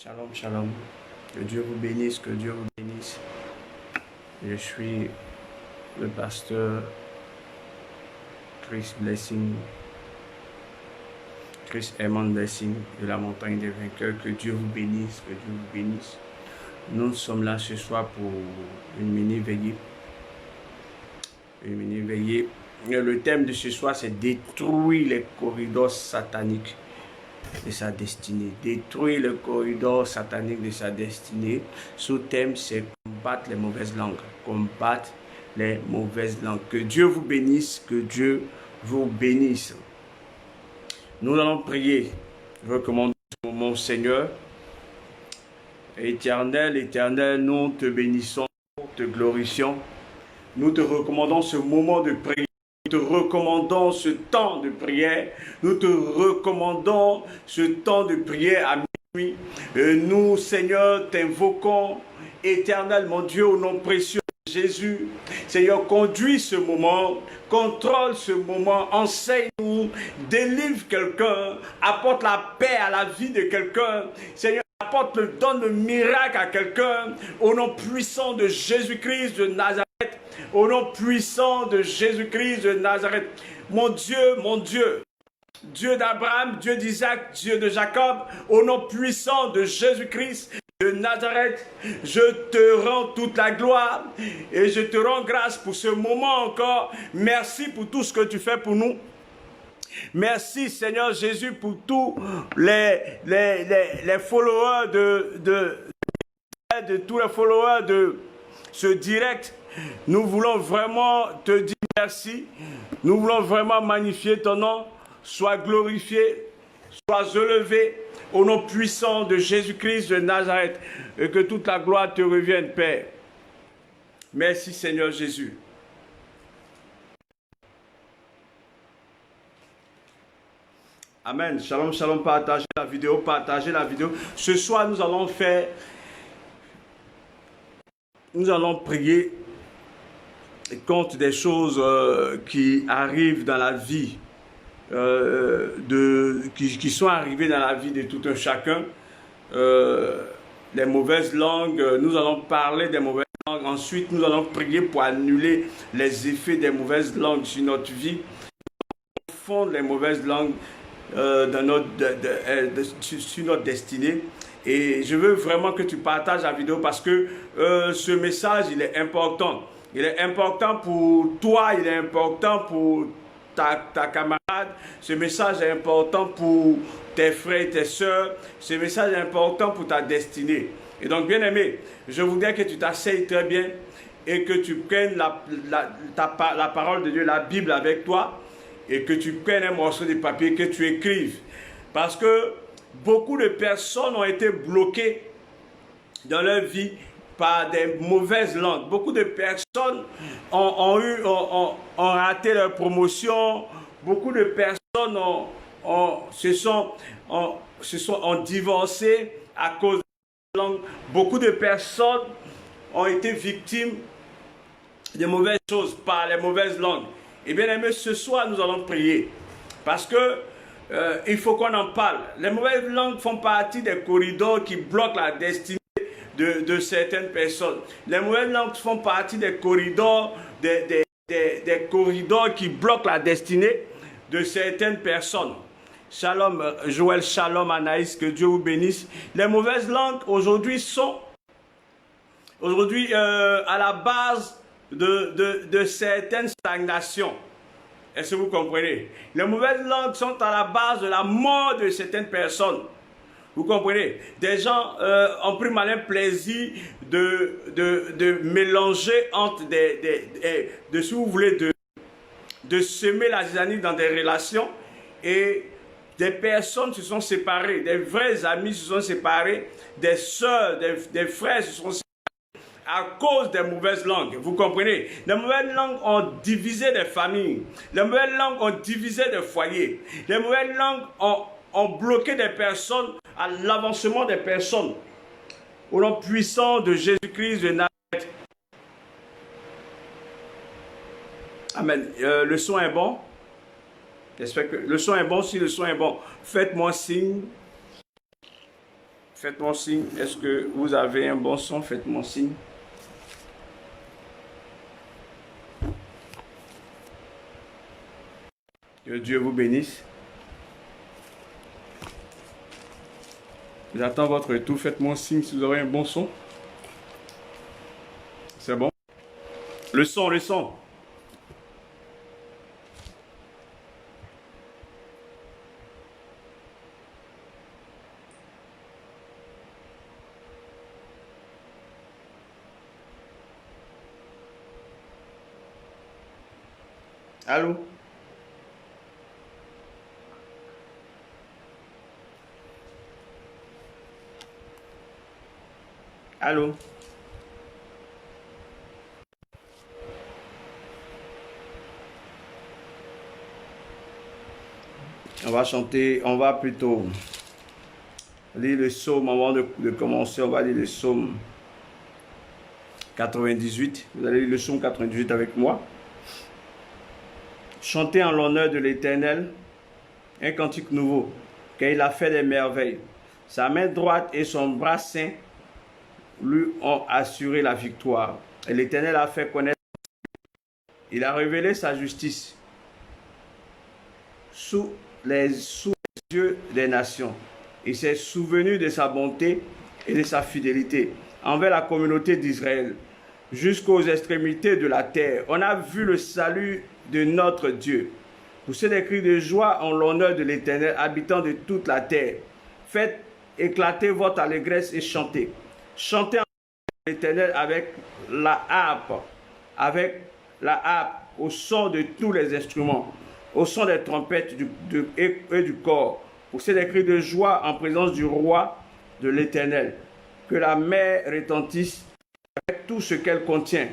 Shalom, shalom. Que Dieu vous bénisse, que Dieu vous bénisse. Je suis le pasteur Chris Blessing, Chris Herman Blessing de la montagne des vainqueurs. Que Dieu vous bénisse, que Dieu vous bénisse. Nous sommes là ce soir pour une mini-veillée. Une mini-veillée. Le thème de ce soir, c'est détruire les corridors sataniques de sa destinée. Détruire le corridor satanique de sa destinée. Sous-thème, c'est combattre les mauvaises langues. Combattre les mauvaises langues. Que Dieu vous bénisse, que Dieu vous bénisse. Nous allons prier. Je recommande mon Seigneur. Éternel, éternel, nous te bénissons, te glorifions. Nous te recommandons ce moment de prière. Nous te recommandons ce temps de prière. Nous te recommandons ce temps de prière à minuit. Nous, Seigneur, t'invoquons, éternel, mon Dieu, au nom précieux de Jésus. Seigneur, conduis ce moment, contrôle ce moment, enseigne-nous, délivre quelqu'un, apporte la paix à la vie de quelqu'un. Seigneur, donne le miracle à quelqu'un, au nom puissant de Jésus-Christ de Nazareth. Au nom puissant de Jésus-Christ de Nazareth. Mon Dieu, Dieu d'Abraham, Dieu d'Isaac, Dieu de Jacob, au nom puissant de Jésus-Christ de Nazareth, je te rends toute la gloire et je te rends grâce pour ce moment encore. Merci pour tout ce que tu fais pour nous. Merci Seigneur Jésus pour tous les followers de tous les followers de ce direct. Nous voulons vraiment te dire merci. Nous voulons vraiment magnifier ton nom. Sois glorifié, sois élevé au nom puissant de Jésus-Christ de Nazareth et que toute la gloire te revienne, Père. Merci Seigneur Jésus. Amen. Shalom, shalom. Partagez la vidéo, partagez la vidéo. Ce soir, nous allons prier contre des choses qui arrivent dans la vie, qui sont arrivées dans la vie de tout un chacun. Les mauvaises langues, nous allons parler des mauvaises langues. Ensuite, nous allons prier pour annuler les effets des mauvaises langues sur notre vie. Fondre les mauvaises langues sur notre destinée. Et je veux vraiment que tu partages la vidéo parce que ce message, il est important. Il est important pour toi, il est important pour ta camarade. Ce message est important pour tes frères et tes sœurs. Ce message est important pour ta destinée. Et donc, bien aimé, je voudrais que tu t'asseyes très bien et que tu prennes la parole de Dieu, la Bible avec toi, et que tu prennes un morceau de papier, que tu écrives. Parce que beaucoup de personnes ont été bloquées dans leur vie par des mauvaises langues. Beaucoup de personnes ont raté leur promotion. Beaucoup de personnes ont divorcé à cause de la langue. Beaucoup de personnes ont été victimes de mauvaises choses par les mauvaises langues. Et bien aimé, ce soir, nous allons prier. Parce que il faut qu'on en parle. Les mauvaises langues font partie des corridors qui bloquent la destinée de certaines personnes. Les mauvaises langues font partie des corridors, des corridors qui bloquent la destinée de certaines personnes. Shalom, Joël, shalom, Anaïs, que Dieu vous bénisse. Les mauvaises langues aujourd'hui sont à la base de certaines stagnations. Est-ce que vous comprenez? Les mauvaises langues sont à la base de la mort de certaines personnes. Vous comprenez? Des gens ont pris malin plaisir de mélanger entre si vous voulez, de semer la zizanie dans des relations, et des personnes se sont séparées, des vrais amis se sont séparés, des sœurs, des frères se sont séparés à cause des mauvaises langues. Vous comprenez? Les mauvaises langues ont divisé des familles. Les mauvaises langues ont divisé des foyers. Les mauvaises langues ont bloqué des personnes à l'avancement des personnes. Au nom puissant de Jésus-Christ de Nazareth. Amen. Le son est bon? J'espère que le son est bon. Si le son est bon, faites-moi signe. Faites-moi signe. Est-ce que vous avez un bon son? Faites-moi signe. Que Dieu vous bénisse. J'attends votre retour. Faites-moi signe si vous avez un bon son. C'est bon? Le son, le son. Allô? Allô? On va chanter, on va plutôt lire le psaume avant de commencer. On va lire le psaume 98. Vous allez lire le psaume 98 avec moi. Chantez en l'honneur de l'Éternel un cantique nouveau, car il a fait des merveilles. Sa main droite et son bras saint lui ont assuré la victoire. Et l'Éternel a fait connaître, il a révélé sa justice sous les yeux des nations. Il s'est souvenu de sa bonté et de sa fidélité envers la communauté d'Israël jusqu'aux extrémités de la terre. On a vu le salut de notre Dieu. Poussez des cris de joie en l'honneur de l'Éternel, habitant de toute la terre. Faites éclater votre allégresse et chantez. Chantez en l'Éternel avec la harpe, au son de tous les instruments, au son des trompettes et du corps. Poussez des cris de joie en présence du roi de l'Éternel. Que la mer retentisse avec tout ce qu'elle contient,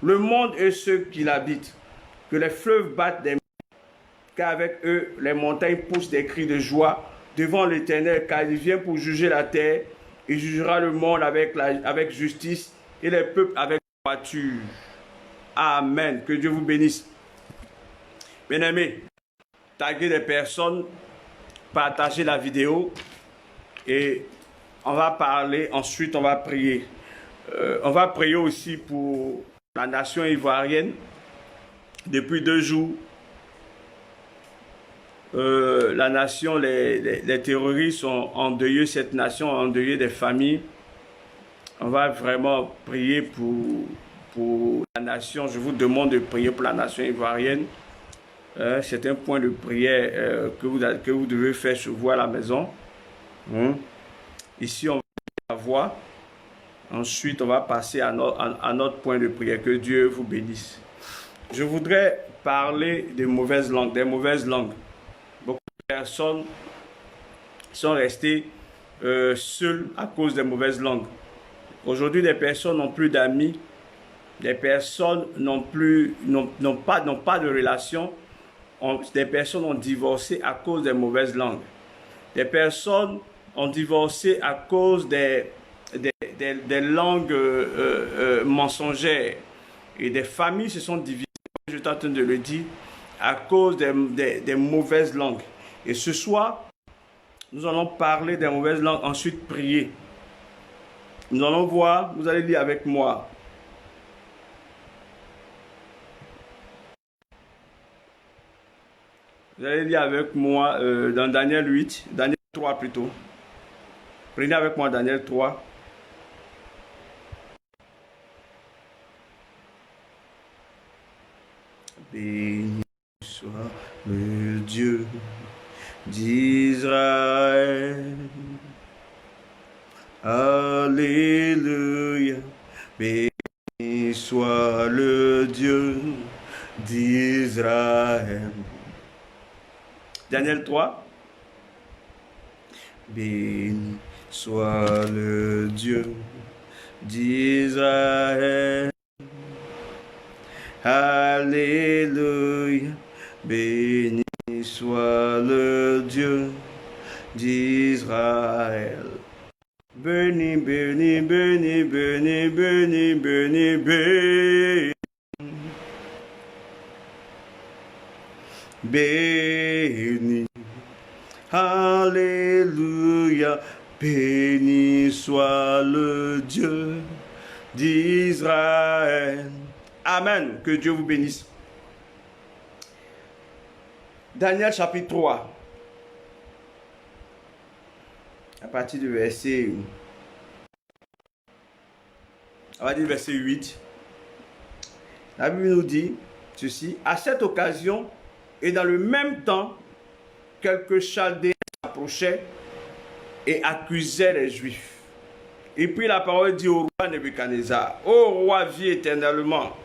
le monde et ceux qui l'habitent. Que les fleuves battent des mains, car avec eux les montagnes poussent des cris de joie devant l'Éternel, car il vient pour juger la terre. Il jugera le monde avec justice et les peuples avec droiture. Amen. Que Dieu vous bénisse. Bien-aimés, taguez des personnes, partagez la vidéo et on va parler, ensuite on va prier. On va prier aussi pour la nation ivoirienne. Depuis 2 jours, la nation, les terroristes ont endeuillé cette nation, ont endeuillé des familles. On va vraiment prier pour la nation. Je vous demande de prier pour la nation ivoirienne. C'est un point de prière que vous devez faire sur vous à la maison. Ici, on va la voix. Ensuite, on va passer à notre point de prière. Que Dieu vous bénisse. Je voudrais parler des mauvaises langues, Beaucoup de personnes sont restées seules à cause des mauvaises langues. Aujourd'hui, des personnes n'ont plus d'amis, des personnes n'ont pas de relations, des personnes ont divorcé à cause des mauvaises langues. Des personnes ont divorcé à cause des langues mensongères. Et des familles se sont divisées, je suis en train de le dire, à cause des mauvaises langues. Et ce soir, nous allons parler des mauvaises langues, ensuite prier. Nous allons voir, vous allez lire avec moi. Vous allez lire avec moi dans Daniel 8, Daniel 3 plutôt. Prenez avec moi Daniel 3. Béni soit le Dieu d'Israël. Alléluia. Béni soit le Dieu d'Israël. Daniel 3. Béni soit le Dieu d'Israël. Alléluia, béni soit le Dieu d'Israël. Béni, béni, béni, béni, béni, béni, béni. Béni. Alléluia, Béni soit le Dieu d'Israël. Amen. Que Dieu vous bénisse. Daniel chapitre 3. À partir du verset... On va dire verset 8. La Bible nous dit ceci. À cette occasion, et dans le même temps, quelques Chaldéens s'approchaient et accusaient les Juifs. Et puis la parole dit au roi Nebuchadnezzar, ô roi, vis éternellement,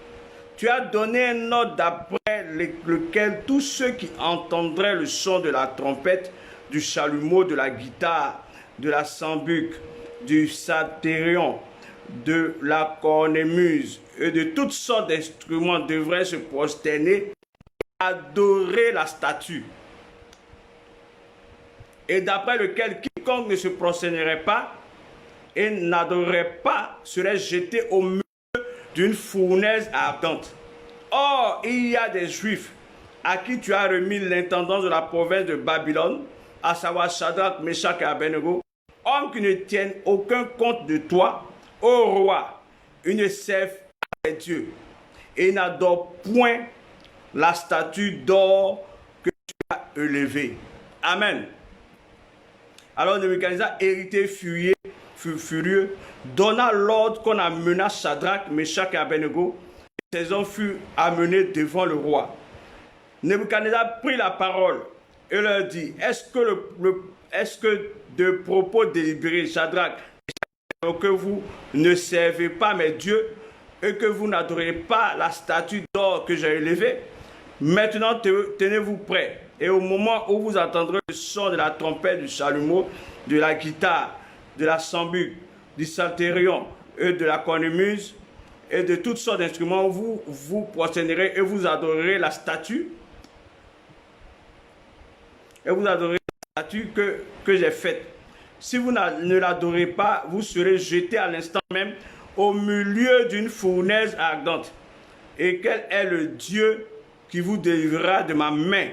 tu as donné un ordre d'après lequel tous ceux qui entendraient le son de la trompette, du chalumeau, de la guitare, de la sambuc, du psalterion, de la cornemuse et de toutes sortes d'instruments devraient se prosterner et adorer la statue. Et d'après lequel quiconque ne se prosternerait pas et n'adorerait pas serait jeté au milieu d'une fournaise ardente. Or, il y a des Juifs à qui tu as remis l'intendance de la province de Babylone, à savoir Shadrach, Meshach et Abednego, hommes qui ne tiennent aucun compte de toi, ô roi. Ils ne servent pas les dieux et n'adorent point la statue d'or que tu as élevée. Amen. Alors Nebuchadnezzar, hérité furieux, donna l'ordre qu'on amena Shadrach, Meshach et Abednego. Ces hommes furent amenés devant le roi. Nebuchadnezzar prit la parole et leur dit, est-ce que de propos délibérés, Shadrach, que vous ne servez pas mes dieux et que vous n'adorez pas la statue d'or que j'ai élevée? Maintenant, tenez-vous prêts. Et au moment où vous entendrez le son de la trompette, du chalumeau, de la guitare, de la sambuc, du psalterion et de la cornemuse et de toutes sortes d'instruments, vous vous prosternerez et vous adorerez la statue. Et vous adorerez la statue que j'ai faite. Si vous ne l'adorez pas, vous serez jeté à l'instant même au milieu d'une fournaise ardente. Et quel est le Dieu qui vous délivrera de ma main?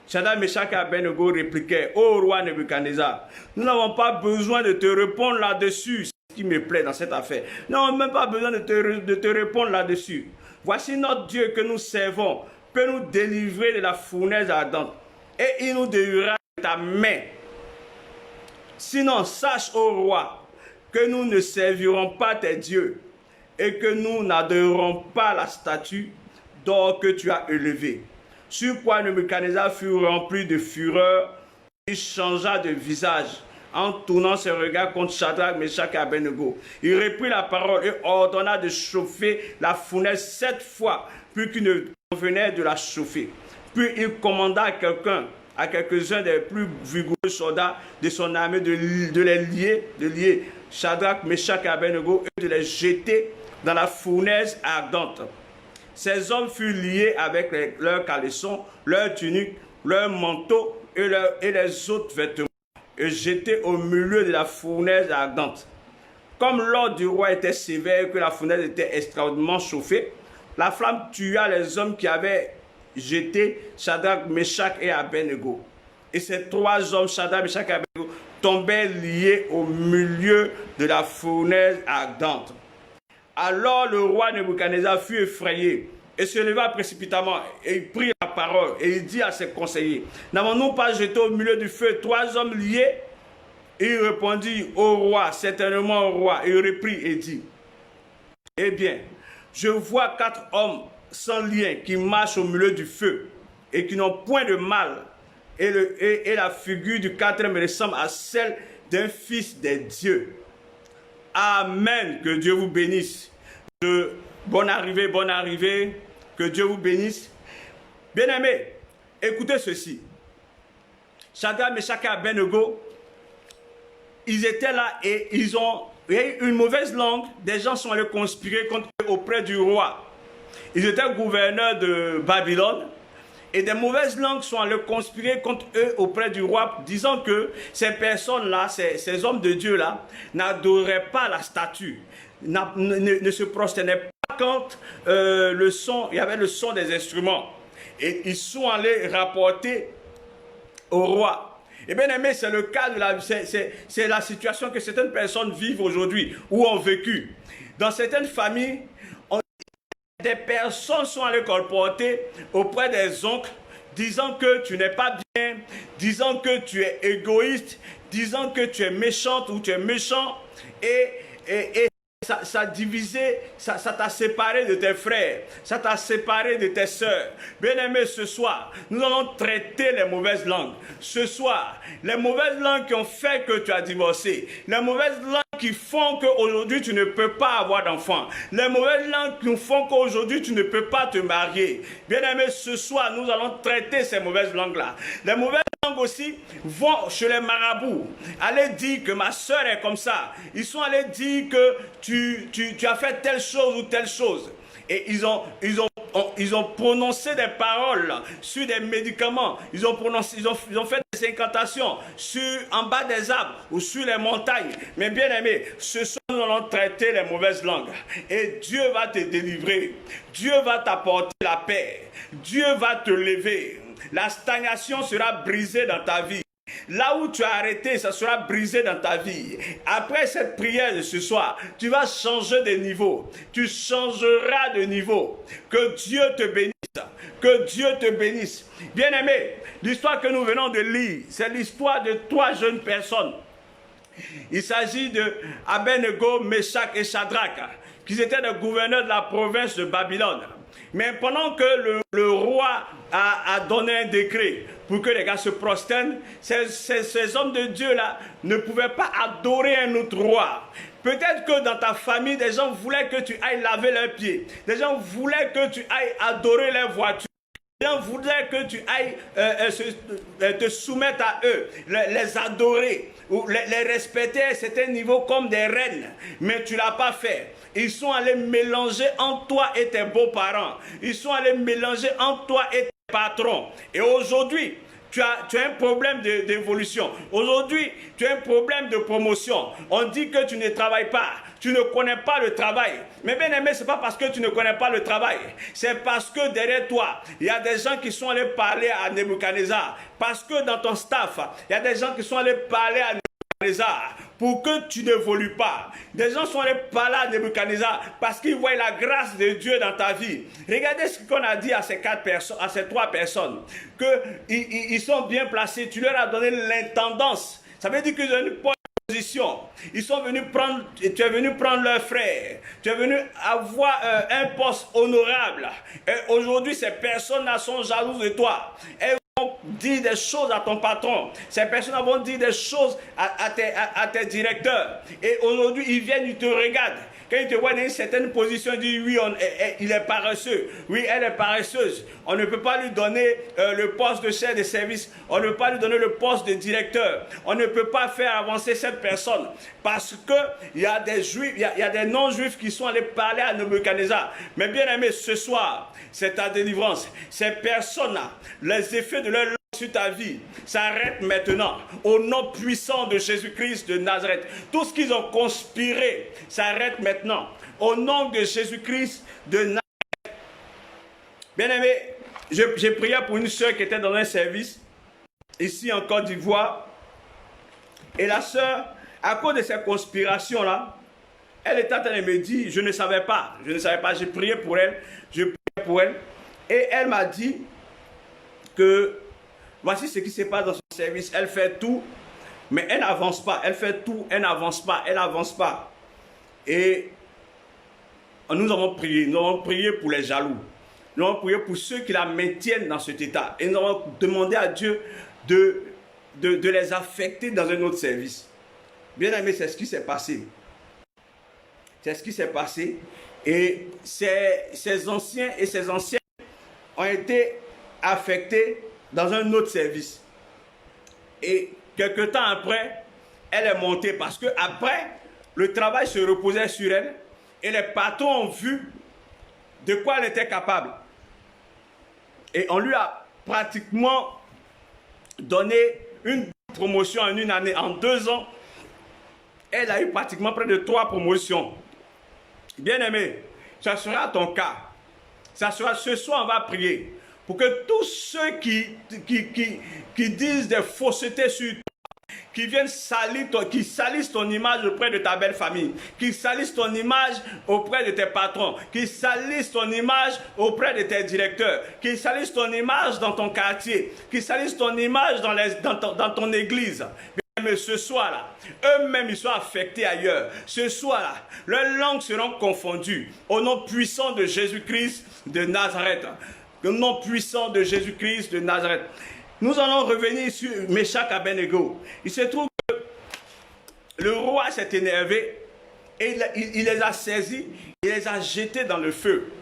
Shadrach, Meshach et Abednego répliquaient, ô roi Nebuchadnezzar, nous n'avons pas besoin de te répondre là-dessus. C'est ce qui me plaît dans cette affaire. Nous n'avons même pas besoin de te répondre là-dessus. Voici notre Dieu que nous servons, peut nous délivrer de la fournaise ardente. Et il nous délivrera de ta main. Sinon, sache, ô roi, que nous ne servirons pas tes dieux et que nous n'adorerons pas la statue d'or que tu as élevée. Sur quoi Nebuchadnezzar fut rempli de fureur, il changea de visage en tournant ses regards contre Shadrach, Meshach et Abednego. Il reprit la parole et ordonna de chauffer la fournaise 7 fois, puis qu'il ne convenait de la chauffer. Puis il commanda à quelques-uns des plus vigoureux soldats de son armée de les lier Shadrach, Meshach et Abednego et de les jeter dans la fournaise ardente. Ces hommes furent liés avec leurs caleçons, leurs tuniques, leurs manteaux et les autres vêtements et jetés au milieu de la fournaise ardente. Comme l'ordre du roi était sévère et que la fournaise était extraordinairement chauffée, la flamme tua les hommes qui avaient jeté Shadrach, Meshach et Abednego. Et ces 3 hommes, Shadrach, Meshach et Abednego, tombaient liés au milieu de la fournaise ardente. Alors le roi Nebuchadnezzar fut effrayé et se leva précipitamment et il prit la parole et il dit à ses conseillers, n'avons-nous pas jeté au milieu du feu 3 hommes liés? Et il répondit, au roi, certainement au roi. Et il reprit et dit, eh bien, je vois 4 hommes sans lien qui marchent au milieu du feu et qui n'ont point de mal. Et la figure du 4e ressemble à celle d'un fils des dieux. Amen. Que Dieu vous bénisse. Bonne arrivée. Que Dieu vous bénisse. Bien-aimés, écoutez ceci. Shadrach, Meshach et Abednego, ils étaient là et il y a eu une mauvaise langue. Des gens sont allés conspirer auprès du roi. Ils étaient gouverneurs de Babylone. Et des mauvaises langues sont allées conspirer contre eux auprès du roi, disant que ces personnes-là, ces hommes de Dieu-là, n'adoraient pas la statue, ne se prosternaient pas quand il y avait le son des instruments. Et ils sont allés rapporter au roi. Et bien aimé, c'est le cas de c'est la situation que certaines personnes vivent aujourd'hui ou ont vécu. Dans certaines familles, des personnes sont allées colporter auprès des oncles, disant que tu n'es pas bien, disant que tu es égoïste, disant que tu es méchante ou tu es méchant, et ça a divisé, ça t'a séparé de tes frères, ça t'a séparé de tes sœurs. Bien-aimés, ce soir, nous allons traiter les mauvaises langues. Ce soir, les mauvaises langues qui ont fait que tu as divorcé, les mauvaises langues qui font qu'aujourd'hui tu ne peux pas avoir d'enfant, les mauvaises langues qui font qu'aujourd'hui tu ne peux pas te marier. Bien-aimés, ce soir, nous allons traiter ces mauvaises langues-là. Les mauvaises langues aussi vont chez les marabouts, aller dire que ma soeur est comme ça. Ils sont allés dire que tu as fait telle chose ou telle chose. Et ils ont prononcé des paroles sur des médicaments. Ils ont fait des incantations en bas des arbres ou sur les montagnes. Mais bien aimé, ce soir nous allons traiter les mauvaises langues. Et Dieu va te délivrer. Dieu va t'apporter la paix. Dieu va te lever. La stagnation sera brisée dans ta vie. Là où tu as arrêté, ça sera brisé dans ta vie. Après cette prière de ce soir, tu vas changer de niveau. Tu changeras de niveau. Que Dieu te bénisse. Que Dieu te bénisse. Bien-aimé, l'histoire que nous venons de lire, c'est l'histoire de 3 jeunes personnes. Il s'agit de Abednego, Meshach et Shadrach, qui étaient les gouverneurs de la province de Babylone. Mais pendant que le roi a donné un décret pour que les gars se prosternent, ces hommes de Dieu-là ne pouvaient pas adorer un autre roi. Peut-être que dans ta famille, des gens voulaient que tu ailles laver leurs pieds. Des gens voulaient que tu ailles adorer leurs voitures. Les gens voulaient que tu ailles te soumettre à eux, les adorer, ou les respecter à un certain niveau comme des reines. Mais tu ne l'as pas fait. Ils sont allés mélanger entre toi et tes beaux-parents. Ils sont allés mélanger entre toi et tes patrons. Et aujourd'hui, tu as un problème d'évolution. Aujourd'hui, tu as un problème de promotion. On dit que tu ne travailles pas. Tu ne connais pas le travail. Mais bien aimé, ce n'est pas parce que tu ne connais pas le travail. C'est parce que derrière toi, il y a des gens qui sont allés parler à Nebuchadnezzar. Parce que dans ton staff, il y a des gens qui sont allés parler à Nebuchadnezzar pour que tu n'évolues pas. Des gens sont allés parler à Nebuchadnezzar parce qu'ils voient la grâce de Dieu dans ta vie. Regardez ce qu'on a dit à ces 3 personnes. Qu'ils sont bien placés. Tu leur as donné l'intendance. Ça veut dire qu'ils ont une position. Ils sont venus prendre, tu es venu prendre leur frère. Tu es venu avoir un poste honorable. Et aujourd'hui, ces personnes-là sont jalouses de toi. Elles vont dire des choses à ton patron. Ces personnes vont dire des choses à tes directeurs. Et aujourd'hui, ils viennent, ils te regardent. Quand ils te voient dans une certaine position, ils disent oui, il est paresseux. Oui, elle est paresseuse. On ne peut pas lui donner le poste de chef de service. On ne peut pas lui donner le poste de directeur. On ne peut pas faire avancer cette personne. Parce qu'il y a des juifs, il y a des non-juifs qui sont allés parler à Nebuchadnezzar. Mais bien aimé, ce soir, c'est ta délivrance. Ces personnes-là, les effets de leur sur ta vie s'arrête maintenant au nom puissant de Jésus-Christ de Nazareth. Tout ce qu'ils ont conspiré s'arrête maintenant au nom de Jésus-Christ de Nazareth. Bien aimé, j'ai prié pour une soeur qui était dans un service ici en Côte d'Ivoire, et la soeur, à cause de ces conspirations là, elle était en train de me dire, je ne savais pas, j'ai prié pour elle, et elle m'a dit que voici ce qui se passe dans son service. Elle fait tout, mais elle n'avance pas. Elle fait tout, elle n'avance pas. Elle n'avance pas. Et nous avons prié pour les jaloux. Nous avons prié pour ceux qui la maintiennent dans cet état. Et nous avons demandé à Dieu de les affecter dans un autre service. Bien aimé, c'est ce qui s'est passé. C'est ce qui s'est passé. Et ces anciens et ces anciennes ont été affectés dans un autre service. Et quelque temps après, elle est montée parce que après, le travail se reposait sur elle et les patrons ont vu de quoi elle était capable. Et on lui a pratiquement donné une promotion en une année. En 2 ans, elle a eu pratiquement près de 3 promotions. Bien aimé, ça sera ton cas. Ça sera ce soir, on va prier pour que tous ceux qui disent des faussetés sur toi, qui viennent qui salissent ton image auprès de ta belle famille, qui salissent ton image auprès de tes patrons, qui salissent ton image auprès de tes directeurs, qui salissent ton image dans ton quartier, qui salissent ton image dans ton église. Mais ce soir-là, eux-mêmes, ils sont affectés ailleurs. Ce soir-là, leurs langues seront confondues au nom puissant de Jésus-Christ de Nazareth. Le nom puissant de Jésus-Christ de Nazareth. Nous allons revenir sur Méchak Abednego. Il se trouve que le roi s'est énervé et il les a saisis, il les a jetés dans le feu.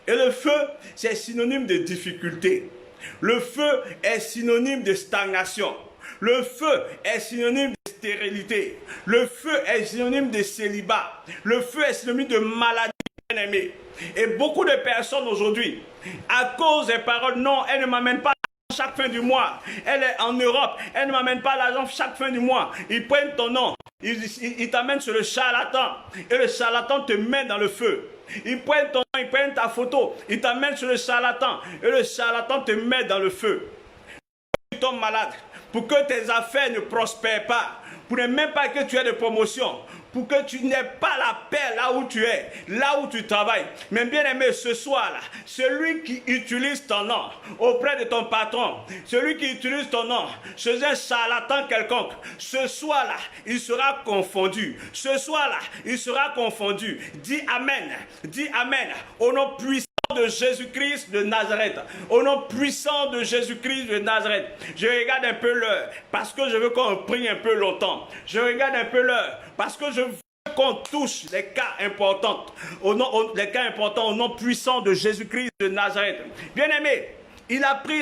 Et le feu, c'est synonyme de difficulté. Le feu est synonyme de stagnation. Le feu est synonyme de stérilité. Le feu est synonyme de célibat. Le feu est synonyme de maladie, bien-aimé. Et beaucoup de personnes aujourd'hui, à cause des paroles, non, elles ne m'amènent pas chaque fin du mois. Elle est en Europe, elle ne m'amène pas l'argent chaque fin du mois. Ils prennent ton nom, ils t'amènent sur le charlatan. Et le charlatan te met dans le feu. Ils prennent ton nom, ils prennent ta photo, ils t'amènent sur le charlatan. Et le charlatan te met dans le feu. Tu tombes malade, pour que tes affaires ne prospèrent pas, pour ne même pas que tu aies de promotion, pour que tu n'aies pas la paix là où tu es, là où tu travailles. Mais bien aimé, ce soir-là, celui qui utilise ton nom auprès de ton patron, celui qui utilise ton nom chez un charlatan quelconque, ce soir-là, il sera confondu. Ce soir-là, il sera confondu. Dis Amen, au nom puissant de Jésus-Christ de Nazareth, au nom puissant de Jésus-Christ de Nazareth. Je regarde un peu l'heure parce que je veux qu'on prie un peu longtemps. Je regarde un peu l'heure parce que je veux qu'on touche les cas importants, les cas importants au nom puissant de Jésus-Christ de Nazareth. Bien-aimé, il a pris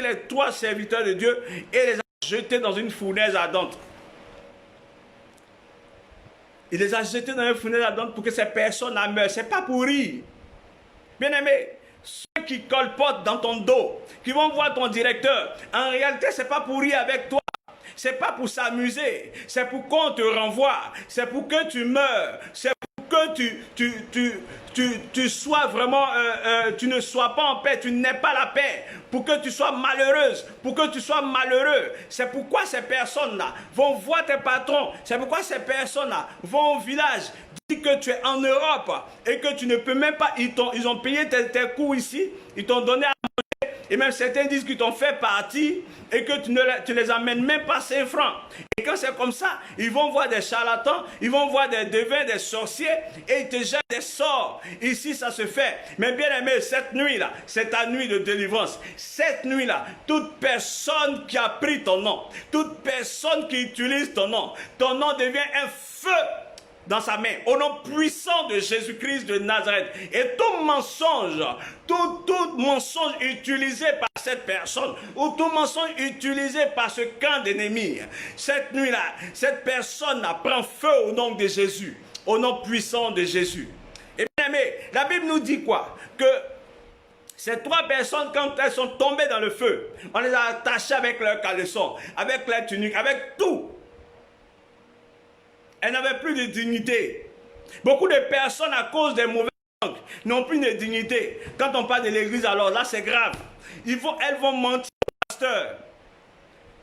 les 3 serviteurs de Dieu et les a jetés dans une fournaise ardente. Il les a jetés dans une fournaise ardente pour que ces personnes en meurent. Ce n'est pas pour rire. Bien-aimé, ceux qui colportent dans ton dos, qui vont voir ton directeur, en réalité, ce n'est pas pour rire avec toi. Ce n'est pas pour s'amuser. C'est pour qu'on te renvoie. C'est pour que tu meurs. C'est pour que tu sois vraiment, tu ne sois pas en paix, tu n'aies pas la paix. Pour que tu sois malheureuse, pour que tu sois malheureux. C'est pourquoi ces personnes-là vont voir tes patrons. C'est pourquoi ces personnes-là vont au village. Dis que tu es en Europe et que tu ne peux même pas, ils ont payé tes coûts ici, ils t'ont donné à manger, et même certains disent qu'ils t'ont fait partie et que tu les amènes même pas 5 francs. Et quand c'est comme ça, ils vont voir des charlatans, ils vont voir des devins, des sorciers et ils te jettent des sorts. Ici, ça se fait. Mais bien aimé, cette nuit-là, c'est ta nuit de délivrance. Cette nuit-là, toute personne qui a pris ton nom, toute personne qui utilise ton nom devient un feu dans sa main, au nom puissant de Jésus-Christ de Nazareth. Et tout mensonge utilisé par cette personne, ou tout mensonge utilisé par ce camp d'ennemis, cette nuit-là, cette personne prend feu au nom de Jésus, au nom puissant de Jésus. Et bien aimé, la Bible nous dit quoi? Que ces 3 personnes, quand elles sont tombées dans le feu, on les a attachées avec leurs caleçons, avec leurs tuniques, avec tout. Elles n'avaient plus de dignité. Beaucoup de personnes, à cause des mauvaises langues, n'ont plus de dignité. Quand on parle de l'église, alors là, c'est grave. Elles vont mentir au pasteur.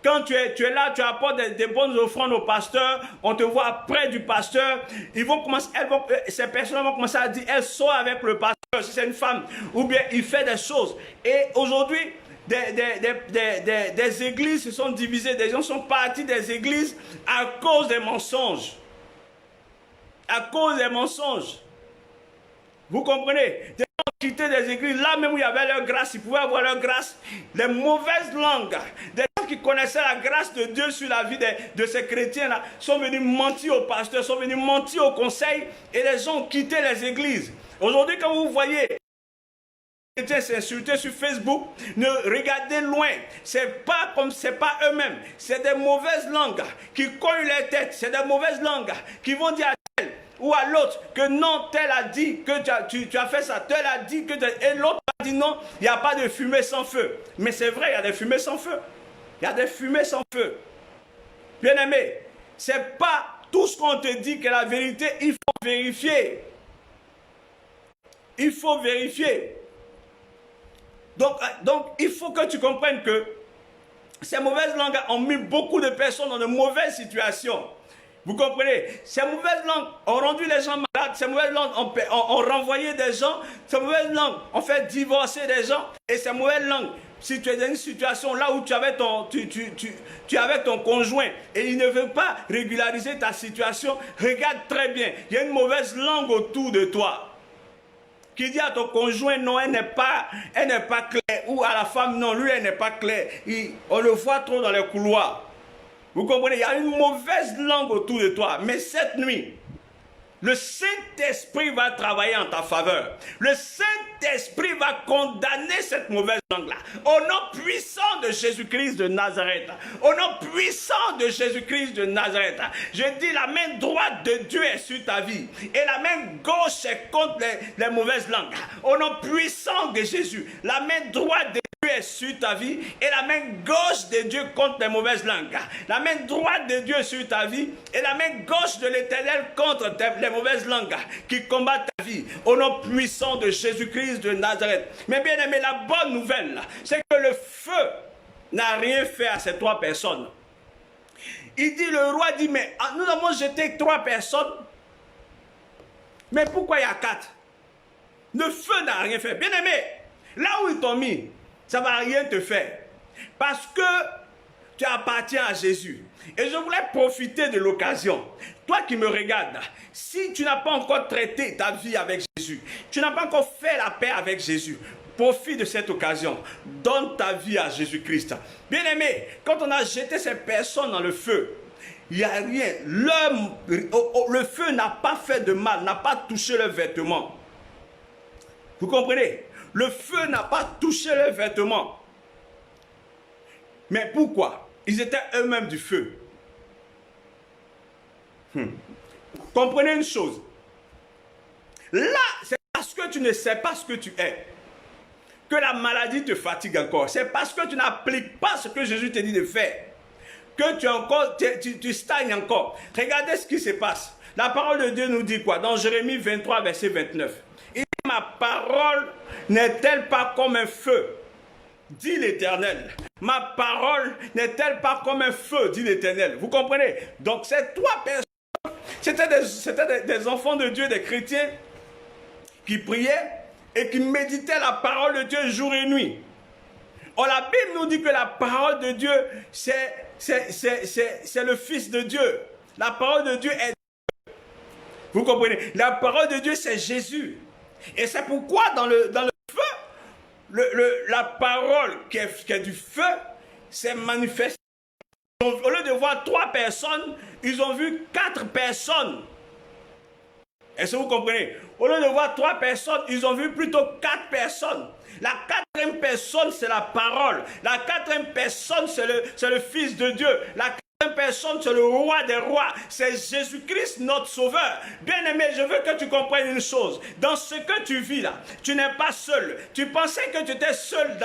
Quand tu es là, tu apportes des bonnes offrandes au pasteur, on te voit près du pasteur, ces personnes vont commencer à dire, elles sont avec le pasteur, si c'est une femme, ou bien il fait des choses. Et aujourd'hui, des églises se sont divisées, des gens sont partis des églises à cause des mensonges. À cause des mensonges. Vous comprenez? Des gens ont quitté des églises, là même où il y avait leur grâce, ils pouvaient avoir leur grâce. Les mauvaises langues, des gens qui connaissaient la grâce de Dieu sur la vie de ces chrétiens-là, sont venus mentir au pasteur, sont venus mentir au conseil, et les gens ont quitté les églises. Aujourd'hui, quand vous voyez les chrétiens s'insulter sur Facebook, ne regardez loin. C'est pas eux-mêmes. C'est des mauvaises langues qui cognent les têtes. C'est des mauvaises langues qui vont dire à tel ou à l'autre que non, tel a dit que tu as fait ça, tel a dit que et l'autre a dit non, il n'y a pas de fumée sans feu. Mais c'est vrai, il y a des fumées sans feu. Il y a des fumées sans feu. Bien aimé, c'est pas tout ce qu'on te dit que la vérité, il faut vérifier. Il faut vérifier. Donc, il faut que tu comprennes que ces mauvaises langues ont mis beaucoup de personnes dans de mauvaises situations. Vous comprenez? Ces mauvaises langues ont rendu les gens malades, ces mauvaises langues ont renvoyé des gens, ces mauvaises langues ont fait divorcer des gens, et ces mauvaises langues, si tu es dans une situation là où tu avais ton conjoint et il ne veut pas régulariser ta situation, regarde très bien, il y a une mauvaise langue autour de toi qui dit à ton conjoint non, elle n'est pas claire, ou à la femme non, lui elle n'est pas claire. On le voit trop dans les couloirs. Vous comprenez, il y a une mauvaise langue autour de toi. Mais cette nuit, le Saint-Esprit va travailler en ta faveur. Le Saint-Esprit va condamner cette mauvaise langue-là. Au nom puissant de Jésus-Christ de Nazareth. Au nom puissant de Jésus-Christ de Nazareth. Je dis, la main droite de Dieu est sur ta vie. Et la main gauche est contre les mauvaises langues. Au nom puissant de Jésus, la main droite de Dieu est sur ta vie et la main gauche de Dieu contre les mauvaises langues. La main droite de Dieu sur ta vie et la main gauche de l'Éternel contre les mauvaises langues qui combattent ta vie. Au nom puissant de Jésus-Christ de Nazareth. Mais bien aimé, la bonne nouvelle, c'est que le feu n'a rien fait à ces 3 personnes. Le roi dit, mais nous avons jeté 3 personnes, mais pourquoi il y a 4? Le feu n'a rien fait. Bien aimé, là où ils t'ont mis, ça ne va rien te faire. Parce que tu appartiens à Jésus. Et je voulais profiter de l'occasion. Toi qui me regardes, si tu n'as pas encore traité ta vie avec Jésus, tu n'as pas encore fait la paix avec Jésus, profite de cette occasion. Donne ta vie à Jésus-Christ. Bien aimé, quand on a jeté ces personnes dans le feu, il n'y a rien. Le feu n'a pas fait de mal, n'a pas touché leurs vêtements. Vous comprenez? Le feu n'a pas touché leurs vêtements. Mais pourquoi? Ils étaient eux-mêmes du feu. Comprenez une chose. Là, c'est parce que tu ne sais pas ce que tu es que la maladie te fatigue encore. C'est parce que tu n'appliques pas ce que Jésus te dit de faire que tu stagnes encore. Regardez ce qui se passe. La parole de Dieu nous dit quoi? Dans Jérémie 23, verset 29. Il dit, ma parole n'est-elle pas comme un feu, dit l'Éternel. Ma parole n'est-elle pas comme un feu, dit l'Éternel. Vous comprenez? Donc ces 3 personnes, c'était des enfants de Dieu, des chrétiens qui priaient et qui méditaient la parole de Dieu jour et nuit. Or, la Bible nous dit que la parole de Dieu, c'est le Fils de Dieu. La parole de Dieu est Dieu. Vous comprenez? La parole de Dieu, c'est Jésus. Et c'est pourquoi dans le feu, la parole qui est du feu s'est manifestée. Au lieu de voir 3 personnes, ils ont vu 4 personnes. Est-ce que vous comprenez? Au lieu de voir 3 personnes, ils ont vu plutôt 4 personnes. La 4e personne, c'est la parole. La 4e personne, c'est le Fils de Dieu. La 4e personne, c'est le roi des rois. C'est Jésus-Christ, notre sauveur. Bien-aimé, je veux que tu comprennes une chose. Dans ce que tu vis là, tu n'es pas seul. Tu pensais que tu étais seul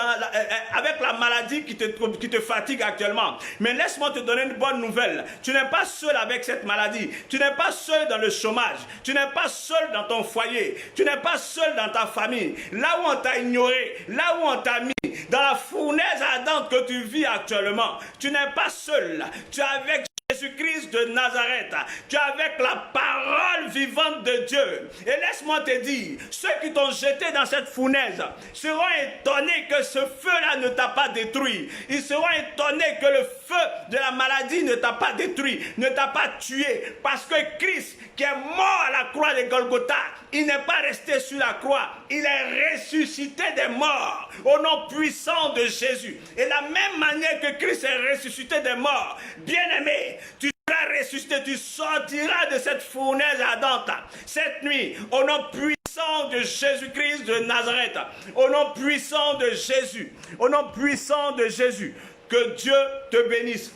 avec la maladie qui te fatigue actuellement. Mais laisse-moi te donner une bonne nouvelle. Tu n'es pas seul avec cette maladie. Tu n'es pas seul dans le chômage. Tu n'es pas seul dans ton foyer. Tu n'es pas seul dans ta famille. Là où on t'a ignoré, là où on t'a mis, dans la fournaise ardente que tu vis actuellement, tu n'es pas seul. Tu es avec Jésus-Christ de Nazareth. Tu es avec la parole vivante de Dieu. Et laisse-moi te dire, ceux qui t'ont jeté dans cette fournaise seront étonnés que ce feu-là ne t'a pas détruit. Ils seront étonnés que le feu de la maladie ne t'a pas détruit, ne t'a pas tué. Parce que Christ, qui est mort à la croix de Golgotha, il n'est pas resté sur la croix. Il est ressuscité des morts au nom puissant de Jésus. Et de la même manière que Christ est ressuscité des morts, bien-aimé, tu seras ressuscité, tu sortiras de cette fournaise ardente cette nuit au nom puissant de Jésus-Christ de Nazareth. Au nom puissant de Jésus. Au nom puissant de Jésus. Que Dieu te bénisse.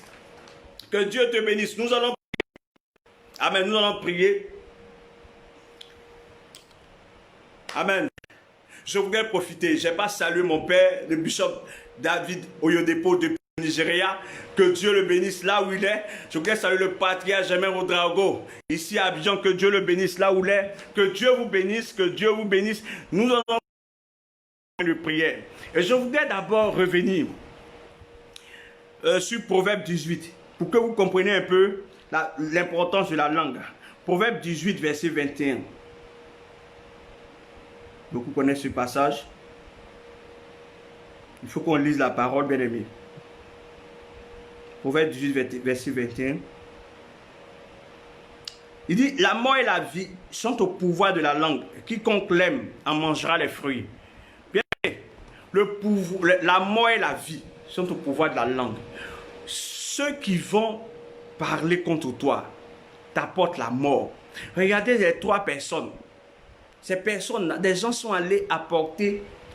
Que Dieu te bénisse. Nous allons prier. Amen. Nous allons prier. Amen. Je voudrais profiter. Je n'ai pas salué mon père, le bishop David Oyedepo depuis le Nigeria. Que Dieu le bénisse là où il est. Je voudrais saluer le patriarche Germain Ouedraogo, ici à Abidjan. Que Dieu le bénisse là où il est. Que Dieu vous bénisse. Que Dieu vous bénisse. Nous allons de prière. Et je voudrais d'abord revenir sur Proverbe 18, pour que vous compreniez un peu l'importance de la langue. Proverbe 18, verset 21. Beaucoup connaissent ce passage. Il faut qu'on lise la parole, bien aimé. Proverbe 18, verset 21. Il dit, la mort et la vie sont au pouvoir de la langue. Quiconque l'aime en mangera les fruits. Bien aimé, la mort et la vie sont au pouvoir de la langue. Ceux qui vont parler contre toi t'apportent la mort. Regardez les 3 personnes. Ces personnes, des gens sont allés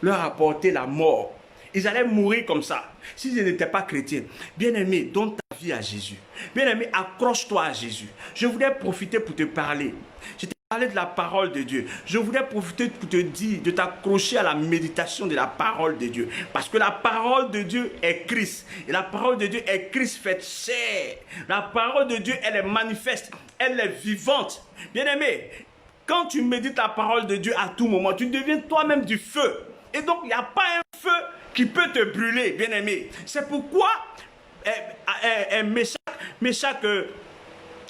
leur apporter la mort. Ils allaient mourir comme ça, s'ils n'étaient pas chrétiens. Bien-aimé, donne ta vie à Jésus. Bien-aimé, accroche-toi à Jésus. Je voudrais profiter pour te parler. Je t'ai parlé de la parole de Dieu. Je voudrais profiter pour te dire de t'accrocher à la méditation de la parole de Dieu. Parce que la parole de Dieu est Christ. Et la parole de Dieu est Christ fait chair. La parole de Dieu, elle est manifeste. Elle est vivante. Bien-aimé, quand tu médites la parole de Dieu à tout moment, tu deviens toi-même du feu. Et donc, il n'y a pas un feu qui peut te brûler, bien-aimé. C'est pourquoi Meshach,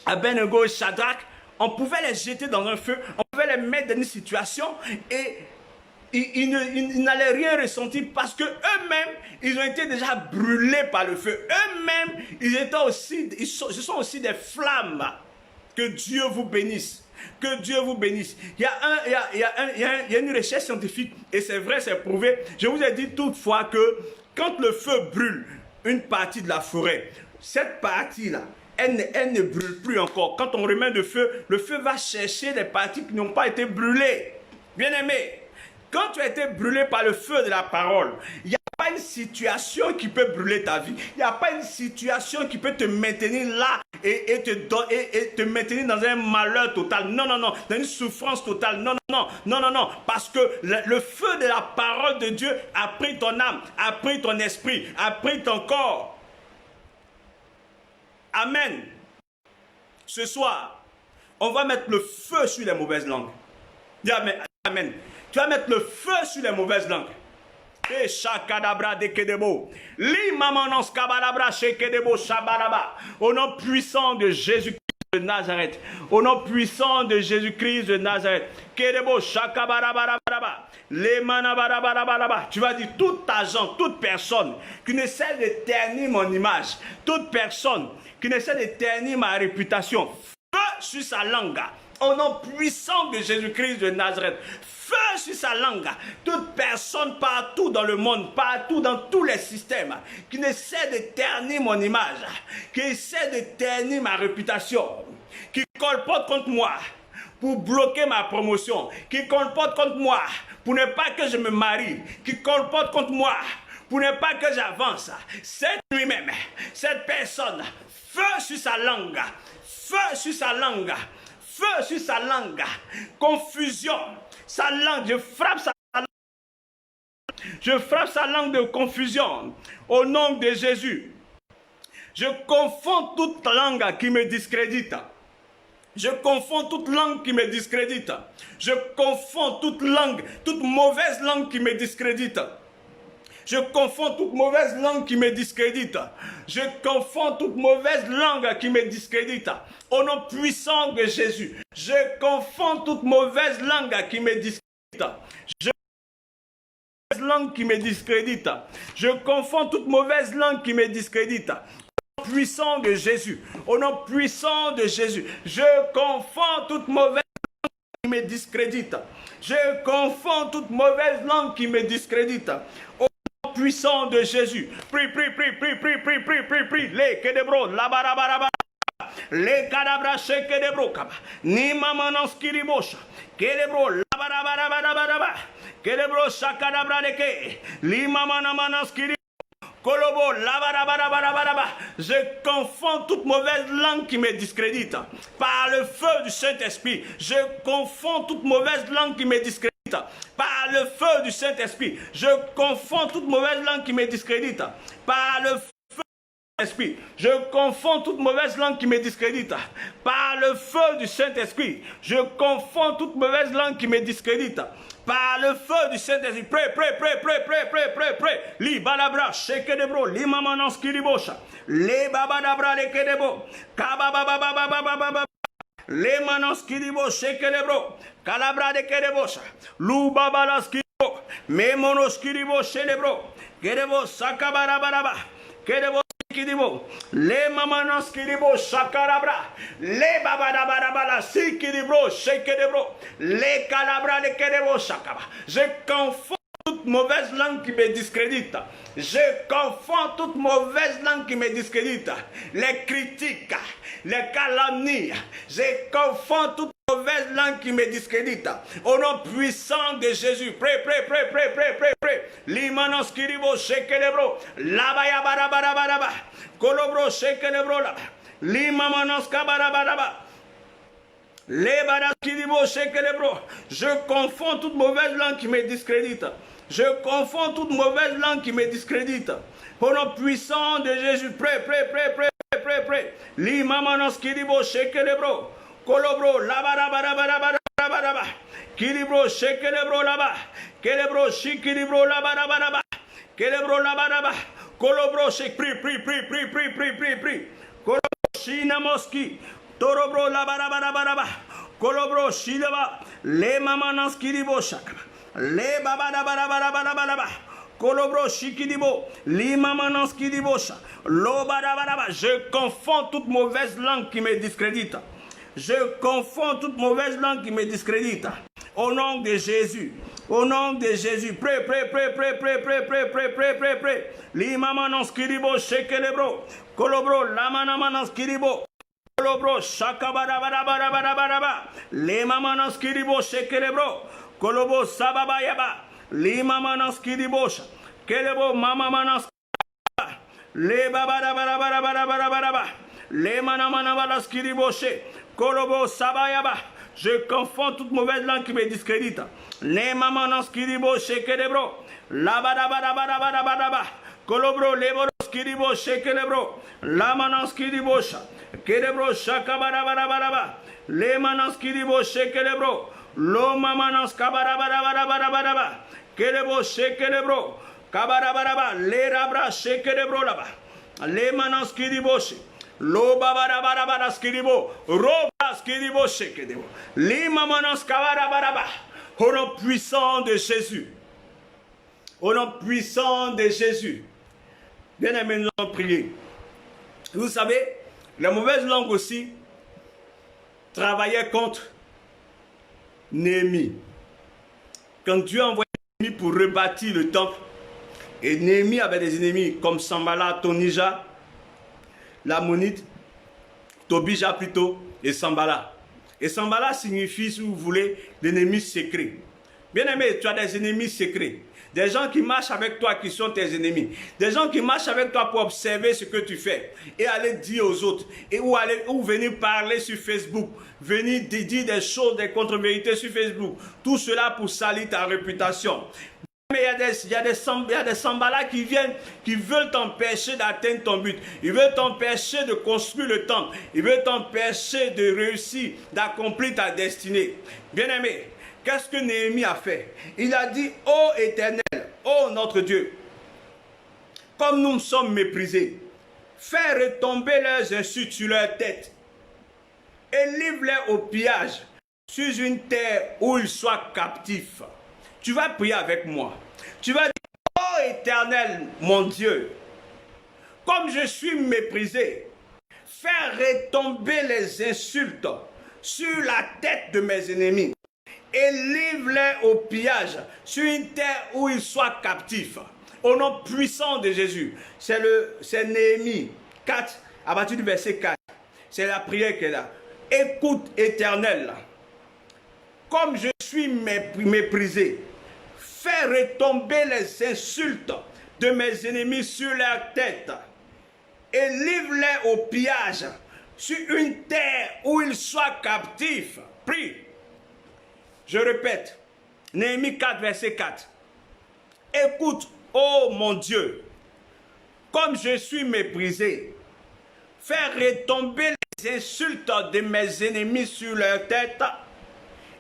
Abednego et Shadrach, on pouvait les jeter dans un feu, on pouvait les mettre dans une situation et ils n'allaient rien ressentir parce que eux-mêmes, ils ont été déjà brûlés par le feu. Eux-mêmes, ce sont aussi des flammes. Que Dieu vous bénisse. Que Dieu vous bénisse. Il y a une recherche scientifique, et c'est vrai, c'est prouvé. Je vous ai dit toutefois que quand le feu brûle une partie de la forêt, cette partie-là, elle ne brûle plus encore. Quand on remet le feu va chercher les parties qui n'ont pas été brûlées. Bien-aimé, quand tu as été brûlé par le feu de la parole, il n'y a pas une situation qui peut brûler ta vie. Il n'y a pas une situation qui peut te maintenir là et te maintenir dans un malheur total. Non, non, non. Dans une souffrance totale. Non, non, non. Non, non, non. Parce que le feu de la parole de Dieu a pris ton âme, a pris ton esprit, a pris ton corps. Amen. Ce soir, on va mettre le feu sur les mauvaises langues. Dis amen. Amen. Tu vas mettre le feu sur les mauvaises langues. Au nom puissant de Jésus-Christ de Nazareth. Au nom puissant de Jésus-Christ de Nazareth. Tu vas dire tout agent, toute personne qui essaie de ternir mon image, toute personne qui essaie de ternir ma réputation, feu sur sa langue. Au nom puissant de Jésus-Christ de Nazareth, feu sur sa langue. Toute personne partout dans le monde, partout dans tous les systèmes, qui essaie de ternir mon image, qui essaie de ternir ma réputation, qui colporte contre moi pour bloquer ma promotion, qui colporte contre moi pour ne pas que je me marie, qui colporte contre moi pour ne pas que j'avance. C'est lui-même, cette personne, feu sur sa langue, feu sur sa langue. Feu sur sa langue, confusion, sa langue, je frappe sa langue. Je frappe sa langue de confusion au nom de Jésus. Je confonds toute langue qui me discrédite. Je confonds toute langue qui me discrédite. Je confonds toute langue, toute mauvaise langue qui me discrédite. Je confonds toute mauvaise langue qui me discrédite. Je confonds toute mauvaise langue qui me discrédite. Au nom puissant de Jésus, je confonds toute mauvaise langue qui me discrédite. Je langue qui me discrédite. Je confonds toute mauvaise langue qui me discrédite. Au nom puissant de Jésus, au nom puissant de Jésus, je confonds toute mauvaise langue qui me discrédite. Je confonds toute mauvaise langue qui me discrédite. Puissant de Jésus. Prie. Les kedebro, la barabaraba. Les cadabra chez kedebro kaba. Ni mamanos kiribosha. Kedebro, la barabaraba. Kedebro shakadabra deke. Li mamanamanos kiribosha. Kolobo, la barabaraba. Je confonds toute mauvaise langue qui me discrédite. Par le feu du Saint-Esprit, je confonds toute mauvaise langue qui me discrédite. Par le feu du Saint-Esprit, je confonds toute mauvaise langue qui me discrédite. Par le feu du Saint-Esprit, je confonds toute mauvaise langue qui me discrédite. Par le feu du Saint-Esprit, je confonds toute mauvaise langue qui me discrédite. par le feu du Saint-Esprit. Prie. Li balabra, shekedebro, li mamanos kiribosha, le babadabra le kedebo, kababababababababa. Le manos kiribo shekelebro, calabra de kerebosha, lu babalas kiribo, me monos kiribo shelebro, kerebo sakabarabaraba, kerebo kiribo, le mamanos kiribo shakarabra, le babadabarabala sikiribro shekelebro, le calabra de kerebo shakaba. Je confonds toute mauvaise langue qui me discrédite. Je confonds toute mauvaise langue qui me discrédite. Les critiques, les calomnies. Je confonds toute mauvaise langue qui me discrédite. Au nom puissant de Jésus. Prie. Limanos kiribo shekelebro. Labaya barabaraba. Kolobro shekelebro laba. Limamanos kabarabaraba. Je confonds toute mauvaise langue qui me discrédite. Je confonds toute mauvaise langue qui me discrédite. Au nom puissant de Jésus, prie. Limamanos kiribo shekelebro. Kolobro labarabarabarabaraba. Kiribro shekelebro laba. Kelebro shikiribro labarabaraba. Kelebro labaraba. Kolobro shek. Prie. Kolobro shinamoski. Torobro la barabaraba, kolobro shilaba, le mamanas kiribo shaka, le babadabarabaraba, kolobro shikidibo, li mamanas kiribosha, lo barabaraba. Je confonds toute mauvaise langue qui me discrédite. Je confonds toute mauvaise langue qui me discrédite. Au nom de Jésus. Au nom de Jésus. Prie. Li mamanas kiribo shekelebro, kolobro la mananas kiribo. Kolobro shakabarabarabarabaraba. Le mamanos kiribo shekelebro. Kolobo sababayaba. Le mamanos kiribosha. Kelebo mamamanos. Le babarabarabarabaraba. Le manamanabalas kiriboshe. Kolobo sabayaba. Je confonds toute mauvaise langue qui me discrédite. Le mamanos kiribo shekelebro. La barabarabarabarabaraba. Kolobro leboros kiribo shekelebro. La manos kiribosha. Kelebro shakabarabaraba. Le manos kiribo shekelebro. Lo mamanos kabarabarabaraba. Kelebo shekelebro. Kabarabaraba. Le rabra shekelebro laba. Le manos kiriboshe. Lo babarabarabara skiribo. Roba skiribo shekelebro. Le mamanos kabarabaraba. Au nom puissant de Jésus. Au nom puissant de Jésus. Bien-aimés, nous allons prier. Vous savez, la mauvaise langue aussi travaillait contre Néhémie. Quand Dieu a envoyé Néhémie pour rebâtir le temple, et Néhémie avait des ennemis comme Sambala, Tonija, l'Ammonite, Tobija plutôt, et Sambala. Et Sambala signifie, si vous voulez, l'ennemi secret. Bien-aimé, tu as des ennemis secrets. Des gens qui marchent avec toi qui sont tes ennemis. Des gens qui marchent avec toi pour observer ce que tu fais. Et aller dire aux autres. Ou venir parler sur Facebook. Venir dire des choses, des contre-vérités sur Facebook. Tout cela pour salir ta réputation. Mais il y a des sambalas qui viennent, qui veulent t'empêcher d'atteindre ton but. Ils veulent t'empêcher de construire le temple. Ils veulent t'empêcher de réussir, d'accomplir ta destinée. Bien-aimé, qu'est-ce que Néhémie a fait? Il a dit, ô Éternel, ô notre Dieu, comme nous sommes méprisés, fais retomber leurs insultes sur leur tête et livre-les au pillage sur une terre où ils soient captifs. Tu vas prier avec moi. Tu vas dire, ô Éternel, mon Dieu, comme je suis méprisé, fais retomber les insultes sur la tête de mes ennemis et livre-les au pillage sur une terre où ils soient captifs. Au nom puissant de Jésus. C'est Néhémie 4, à partir du verset 4. C'est la prière qu'elle a. Écoute, Éternel, comme je suis méprisé, fais retomber les insultes de mes ennemis sur leur tête et livre-les au pillage sur une terre où ils soient captifs. Prie. Je répète, Néhémie 4, verset 4. Écoute, ô mon Dieu, comme je suis méprisé, fais retomber les insultes de mes ennemis sur leur tête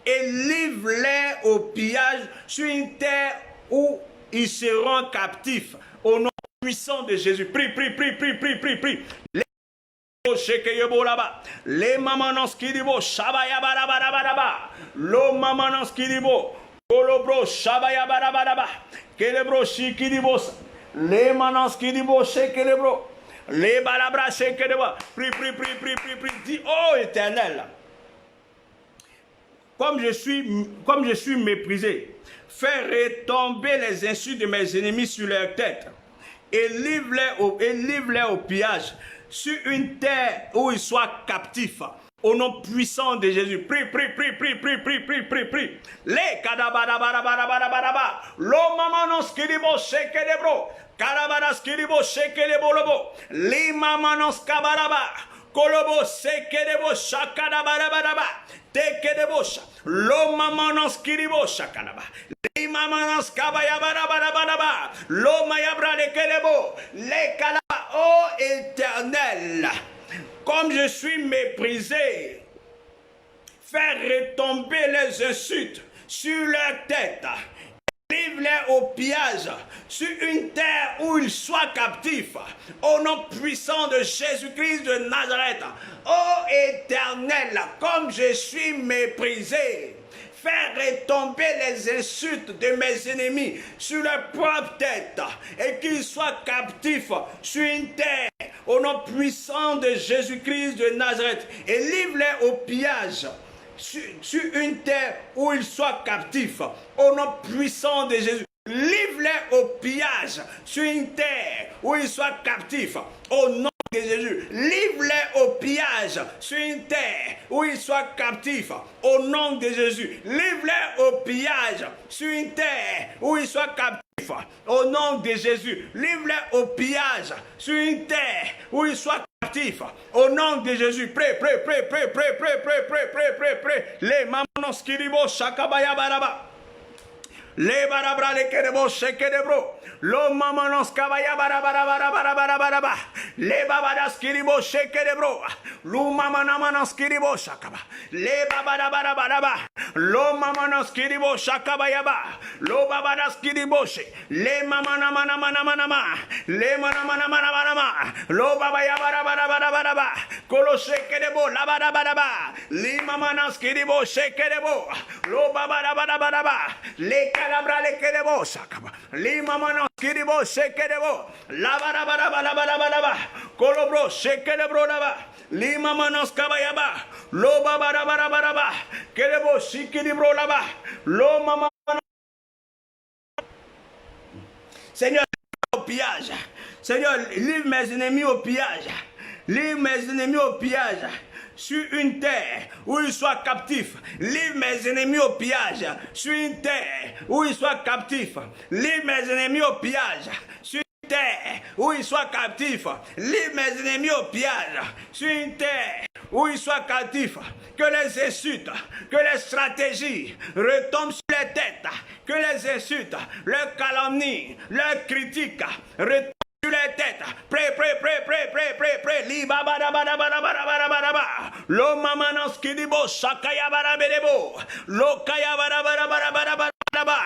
et livre-les au pillage sur une terre où ils seront captifs. Au nom puissant de Jésus. Prie, prie, prie, prie, prie, prie, prie. Les mamanos kiribo shabaya barabarabaraba. Lo mamanos kiribo. Kolobro shabaya barabaraba. Kelebro shikiribo. Les manos kiribo shekelebro. Les balabra shekelebo. Prie, prie, prie, prie, prie, prie. Dis, oh Éternel, comme je suis méprisé, fais retomber les insultes de mes ennemis sur leur tête et livre-les au pillage sur une terre où ils soient captifs. Au nom puissant de Jésus. Prie, prie, prie, prie, prie, prie, prie, prie, prie. Les kadabarabarabarabaraba. Lo mamanos kiribo shekelebro. Karabaras kiribo shekelebo lobo. Li mamanos kabaraba. Kolobo sekelebo shakadabarabaraba. Tekelebo sha. Lo mamanos kiribo shakanaba. Li mamanos kabayabarabaraba. Lo mayabra lekelebo. Le kalaba. Oh Éternel, comme je suis méprisé, faire retomber les insultes sur leur tête, livre-les au pillage sur une terre où ils soient captifs, au nom puissant de Jésus-Christ de Nazareth. Ô Éternel, comme je suis méprisé, faire retomber les insultes de mes ennemis sur leur propre tête et qu'ils soient captifs sur une terre au nom puissant de Jésus-Christ de Nazareth et livre-les au pillage sur une terre où ils soient captifs au nom puissant de Jésus. Livre-les au pillage sur une terre où ils soient captifs au nom de Jésus. Livre-les au pillage sur une terre où ils soient captifs au nom de Jésus. Livre-les au pillage sur une terre où ils soient captifs au nom de Jésus. Livre-les au pillage sur une terre où ils soient captifs au nom de Jésus. Prêt, prêt, prêt, prêt, prêt, prêt, prêt, prêt, prêt, prêt, prêt. Les mamonos kiribo shakabaya baraba. Les barabra les kerebo shekedebro. Lo mamanos kabaya barabara barabara barabara. Les babadas kiribo shekedebro. Lu mamanamanos kiribo shakaba. Les babada barabara. Lo mamanos kiribo shakabayaba. Lo babadas kiribo she. Les mamanamanamanamanama. Les manamanamanama. Lo babaya barabara barabara. Kolo shekedebo la barabara. Li mamanos kiribo shekedebo. Lo babada barabara. Les Labra le kerebo sakaba. Lima mano kiribo sekerebo. Labara bara bara bara bara. Kolobro sekerebro laba. Lima manos kabayaba. Lo babara bara bara bara. Kerebo sikiribro laba. Lo mama. Seigneur, au pillage. Seigneur, livre mes ennemis au pillage. Livre mes ennemis au pillage. Sur une terre où ils soient captifs. Livre mes ennemis au pillage. Sur une terre où ils soient captifs. Livre mes ennemis au pillage. Sur une terre où ils soient captifs. Livre mes ennemis au pillage. Sur une terre où ils soient captifs. Que les insultes, que les stratégies retombent sur les têtes. Que les insultes, leurs calomnies, leurs critiques retombent sur les têtes. Prêt, prêt, prêt, prêt, prêt, prêt, prêt. Liba bada bada bada bada bada bada bada. Lo mamanos kidibo shakaya bada bedebo. Lo kaya bada bada bada bada bada.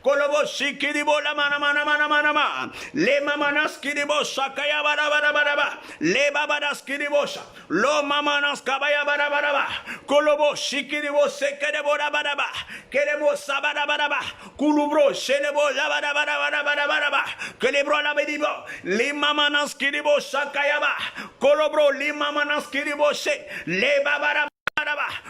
Kolobo shikidibo la mana mana mana mana ma. Le mamanas kidibo shakaya bada bada bada bada. Le babadas kidibo sha. Lo mamanas kabaya bada bada bada. Kolobo shikidibo sekedebo la bada bada. Kedebo sabada bada bada. Kulubro shelebo la bada bada bada bada bada. Kelebro la bedibo. Le mamanas kidibo shakaya ba. Kolobro le mamanas kidibo she. Le babada.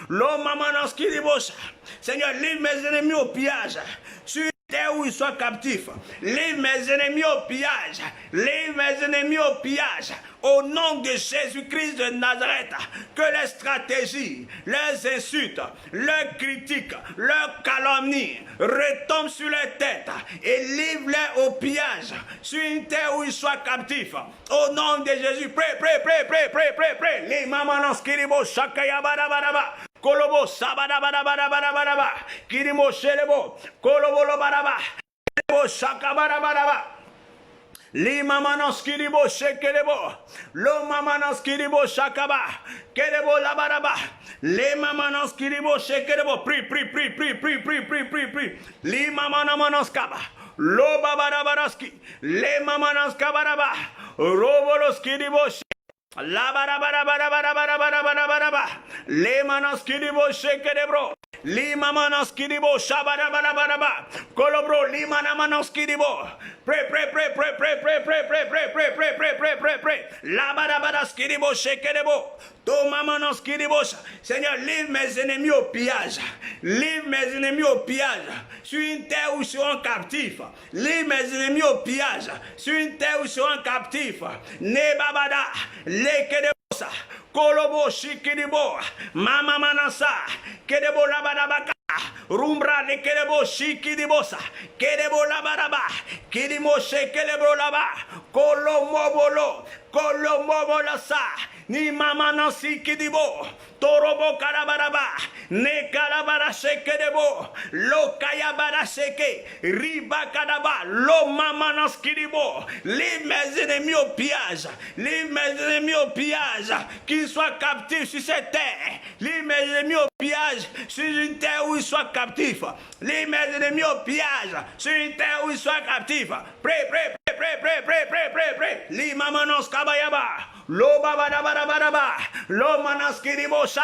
L'homme mamanos qui débauche. Seigneur, livre mes ennemis au pillage. Sur terre où ils soient captifs. Livre mes ennemis au pillage. Livre mes ennemis au pillage. Au nom de Jésus-Christ de Nazareth, que les stratégies, les insultes, leurs critiques, leurs calomnies retombent sur les têtes et livre-les au pillage sur une terre où ils soient captifs. Au nom de Jésus, prêt, prêt, prêt, prêt, prêt, prêt, prêt. Les mamanos kiribo shakaya barabara. Kolobo sabada barabara barabara. Kirimo shelebo. Kolobo lo baraba. Kiribo shakabara baraba. Li mamanos kiribo shekerebo. Lo mamanos kiribo shakaba. Kerebo labaraba. Le mamanos kiribo shekerebo. Pri. Li mamananos kaba. Lo babarabaroski. Le mamanos kabaraba. Robolos kiribo la barabara. Le manos kiribo shekerebro. Lima manos kiribo shabarabaraba. Kolobro lima manos kiribo. Pre. La barabara skiribo shekerebo. Toma manos kiribo. Seigneur, livre mes ennemis au pillage. Livre mes ennemis au pillage. Sur une terre où ils seront captifs. Livre mes ennemis au pillage. Sur une terre où ils seront captifs. Ne babada. Lekedebosa. Kolobo shikiribo. Mama manasa. Kedebo labadabaka. Rumbra de kedebo shikiribosa. Kedebo labadaba. Kidimo shekelebo laba. Kolomobolo. Kolomobolosa. Ni mama nansi kidibo. Torobo karabaraba. Ne karabara shekedebo. Lo kayabara sheke. Riba kadaba. Lo mama nanskidibo. Livre mes ennemis au pillage. Livre mes ennemis au pillage. Qu'ils soient captifs sur cette terre. Livre mes ennemis au pillage. Sur une terre où ils soient captifs. Livre mes ennemis au pillage. Sur une terre où ils soient captifs. Pré. Li mama nanskabayaba. Lo babadabadabadaba. Lo manaskiribosa.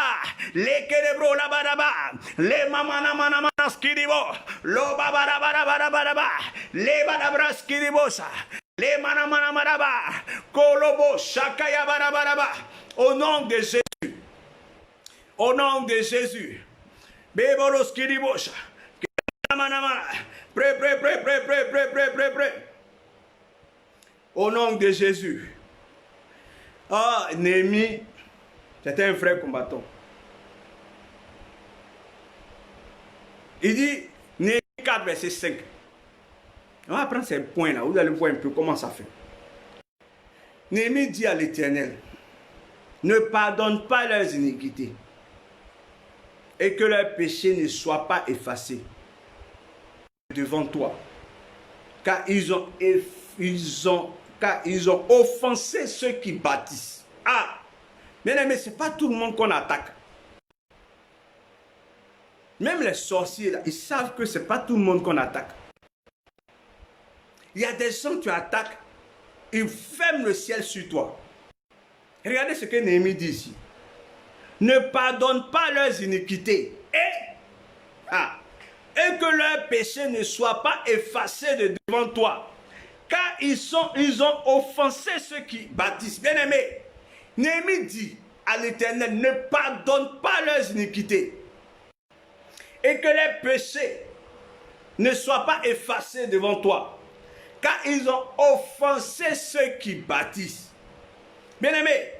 Le kerebro labadaba. Le mamanamanaskiribo. Lo babadabadabadaba. Le badabraskiribosa. Le manamanamadaba. Kolobo shakayabadabadaba. Au nom de Jésus. Au nom de Jésus. Beboloskiribosa. Pré. Au nom de Jésus. Ah, Néhémie, c'était un frère combattant. Il dit, Néhémie 4, verset 5. On va prendre ces points-là, vous allez voir un peu comment ça fait. Néhémie dit à l'Éternel, ne pardonne pas leurs iniquités et que leurs péchés ne soient pas effacés devant toi. Car ils ont offensé ceux qui bâtissent. Ah, bien aimé, ce n'est pas tout le monde qu'on attaque. Même les sorciers, là, ils savent que ce n'est pas tout le monde qu'on attaque. Il y a des gens que tu attaques, ils ferment le ciel sur toi. Regardez ce que Néhémie dit ici. Ne pardonne pas leurs iniquités et que leurs péchés ne soient pas effacés de devant toi. Car ils ont offensé ceux qui bâtissent. Bien aimé, Néhémie dit à l'Éternel, ne pardonne pas leurs iniquités et que les péchés ne soient pas effacés devant toi. Car ils ont offensé ceux qui bâtissent. Bien aimé,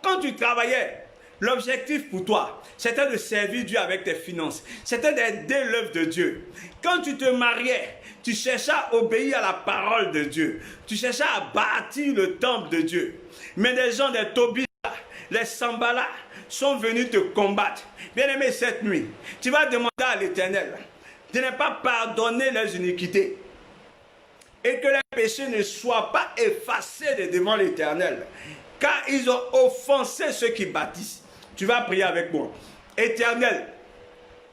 quand tu travaillais, l'objectif pour toi, c'était de servir Dieu avec tes finances. C'était d'aider l'œuvre de Dieu. Quand tu te mariais, tu cherchais à obéir à la parole de Dieu. Tu cherchais à bâtir le temple de Dieu. Mais des gens, des Tobias, les Sambala, sont venus te combattre. Bien-aimé, cette nuit, tu vas demander à l'Éternel de ne pas pardonner leurs iniquités et que les péchés ne soient pas effacés de devant l'Éternel. Car ils ont offensé ceux qui bâtissent. Tu vas prier avec moi. Éternel,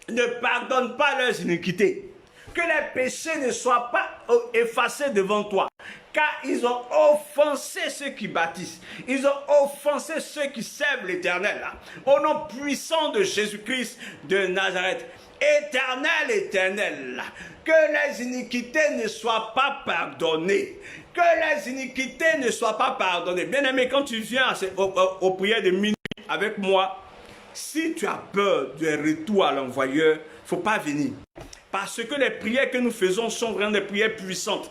ne pardonne pas leurs iniquités. Que les péchés ne soient pas effacés devant toi. Car ils ont offensé ceux qui bâtissent. Ils ont offensé ceux qui servent l'Éternel. Au nom puissant de Jésus-Christ de Nazareth. Éternel, Éternel, que les iniquités ne soient pas pardonnées. Que les iniquités ne soient pas pardonnées. Bien-aimé, quand tu viens aux prières de minuit avec moi, si tu as peur du retour à l'envoyeur, il ne faut pas venir. Parce que les prières que nous faisons sont vraiment des prières puissantes.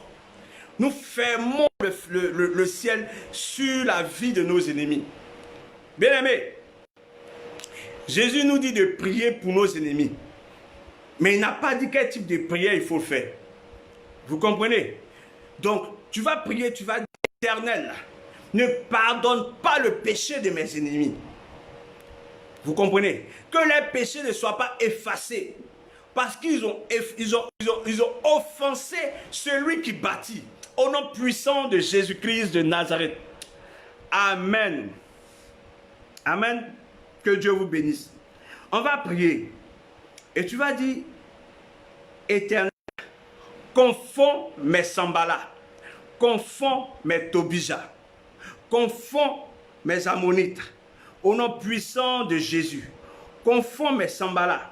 Nous fermons le ciel sur la vie de nos ennemis. Bien-aimé, Jésus nous dit de prier pour nos ennemis. Mais il n'a pas dit quel type de prière il faut faire. Vous comprenez? Donc, tu vas prier, tu vas dire, Éternel, ne pardonne pas le péché de mes ennemis. Vous comprenez? Que les péchés ne soient pas effacés. Parce qu'ils ont offensé celui qui bâtit. Au nom puissant de Jésus-Christ de Nazareth. Amen. Amen. Que Dieu vous bénisse. On va prier. Et tu vas dire, Éternel, confonds mes Sambala, confonds mes Tobija, confonds mes Ammonites, au nom puissant de Jésus. Confonds mes Sambala,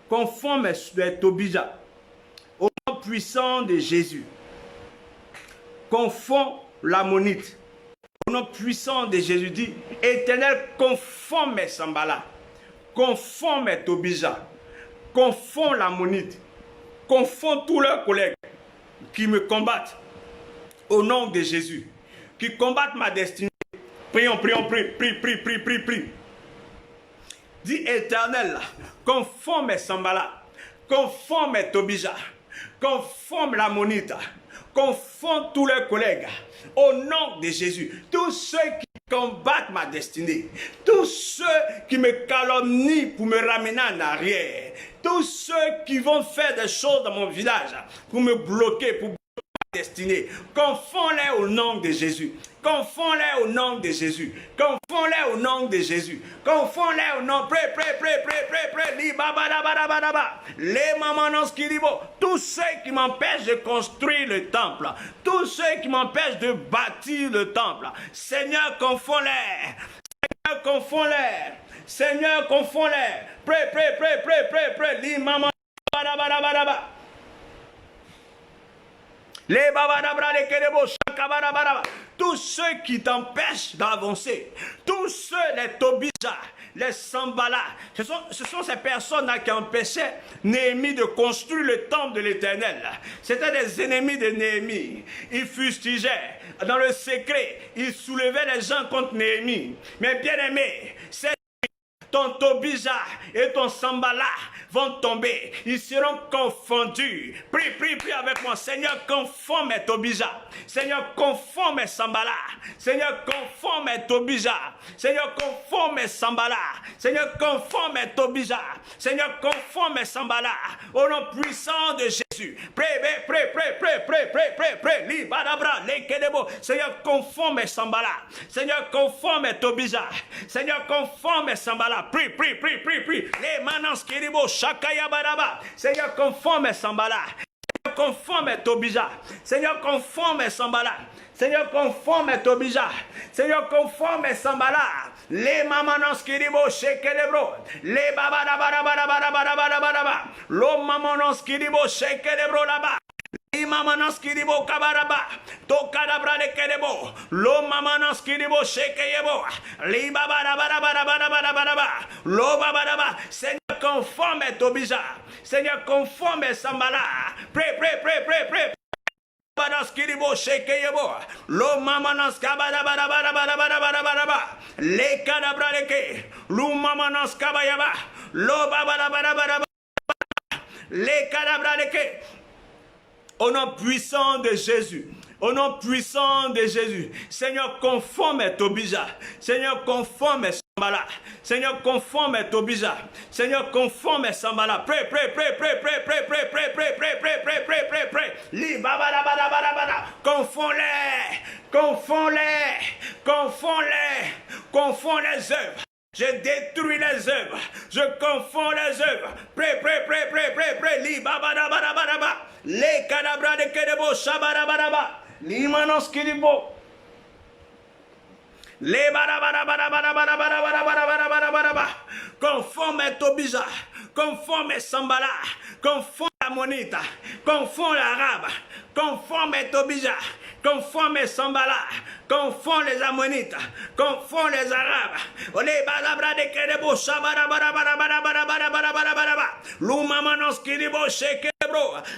confonds mes Tobija, au nom puissant de Jésus. Confonds l'Ammonite, au nom puissant de Jésus. Dit, Éternel, confonds mes Sambala, confonds mes Tobija, confonds l'Ammonite, confonds tous leurs collègues qui me combattent au nom de Jésus, qui combattent ma destinée. Prions, prions, prie. Dis, Éternel, confonds mes Sambala, confonds mes Tobija, confonds l'Ammonite, confonds tous leurs collègues au nom de Jésus. Tous ceux qui combattent ma destinée, tous ceux qui me calomnient pour me ramener en arrière, tous ceux qui vont faire des choses dans mon village pour me bloquer, pour destinée. Confonds-les au nom de Jésus. Confonds-les au nom de Jésus. Confonds-les au nom de Jésus. Confonds-les au nom. Prêt. Les mamans skiribo. Tous ceux qui m'empêchent de construire le temple. Tous ceux qui m'empêchent de bâtir le temple. Seigneur, confonds-les. Seigneur, confonds-les. Seigneur, confonds-les. Prêt. Les mamans. Tous ceux qui t'empêchent d'avancer, tous ceux, les Tobija, les Sambala, ce sont ces personnes-là qui empêchaient Néhémie de construire le temple de l'Éternel. C'était des ennemis de Néhémie. Ils fustigeaient dans le secret, ils soulevaient les gens contre Néhémie. Mais bien aimé, c'est ton Tobija et ton Sambala vont tomber. Ils seront confondus. Prie avec moi. Seigneur, confonds mes Tobija. Seigneur, confonds mes Sambala. Seigneur, confonds mes Tobija. Seigneur, confonds mes Sambala. Seigneur, confonds mes Tobija. Seigneur, confonds mes Sambala. Au nom puissant de Jésus. Prêt. Seigneur, confonds mes Sambala. Seigneur, confonds mes Tobija. Seigneur, confonds mes Sambala. Prie. Les manans kiribo shakaya baraba. Seigneur, confonds mes Sambala. Seigneur, confonds mes Tobija. Seigneur, confonds mes Sambala. Seigneur, confonds mes Tobija. Seigneur, confonds mes Sambala. Les mamanos kiribo shekelebro. Les babara. Lo mamanos kiribo shekelebro là-bas. Imamanas kiribo kabaraba, tokadabra de kedebo, lo mamanas kiribo shekeyebo, li babara, lo babara. Seigneur, conforme mes Tobija, Seigneur, conforme mes Sambala, prêt. Babanas kiribo shekeyebo, lo mamanas kabara, le kadabra de ke, lo mamanas kabayaba, lo babara, le kadabra de ke. Au nom puissant de Jésus. Au nom puissant de Jésus. Seigneur, confonds mes Tobija. Seigneur, confonds mes Sambala. Seigneur, confonds mes Tobija. Seigneur, confonds mes Sambala. Prêt. Li babara. Confonds les œuvres. Je détruis les œuvres. Je confonds les œuvres. Prêt. Li babara. Les cadabras de Kedebo Shabarabaraba. Limanos Kiribo. Les barabarabarabarabarabarabarabarabarabarabaraba. Conforme mes Tobija. Conforme mes Sambala. Conforme la Monita. Conforme l'Arabe. Conforme mes Tobija. Conforme mes Sambala. Conforme les Ammonites. Conforme les Arabes. Les barabras de Kedebo Shabarabarabarabarabarabarabarabaraba. Lumamanos Kiribo Sheke.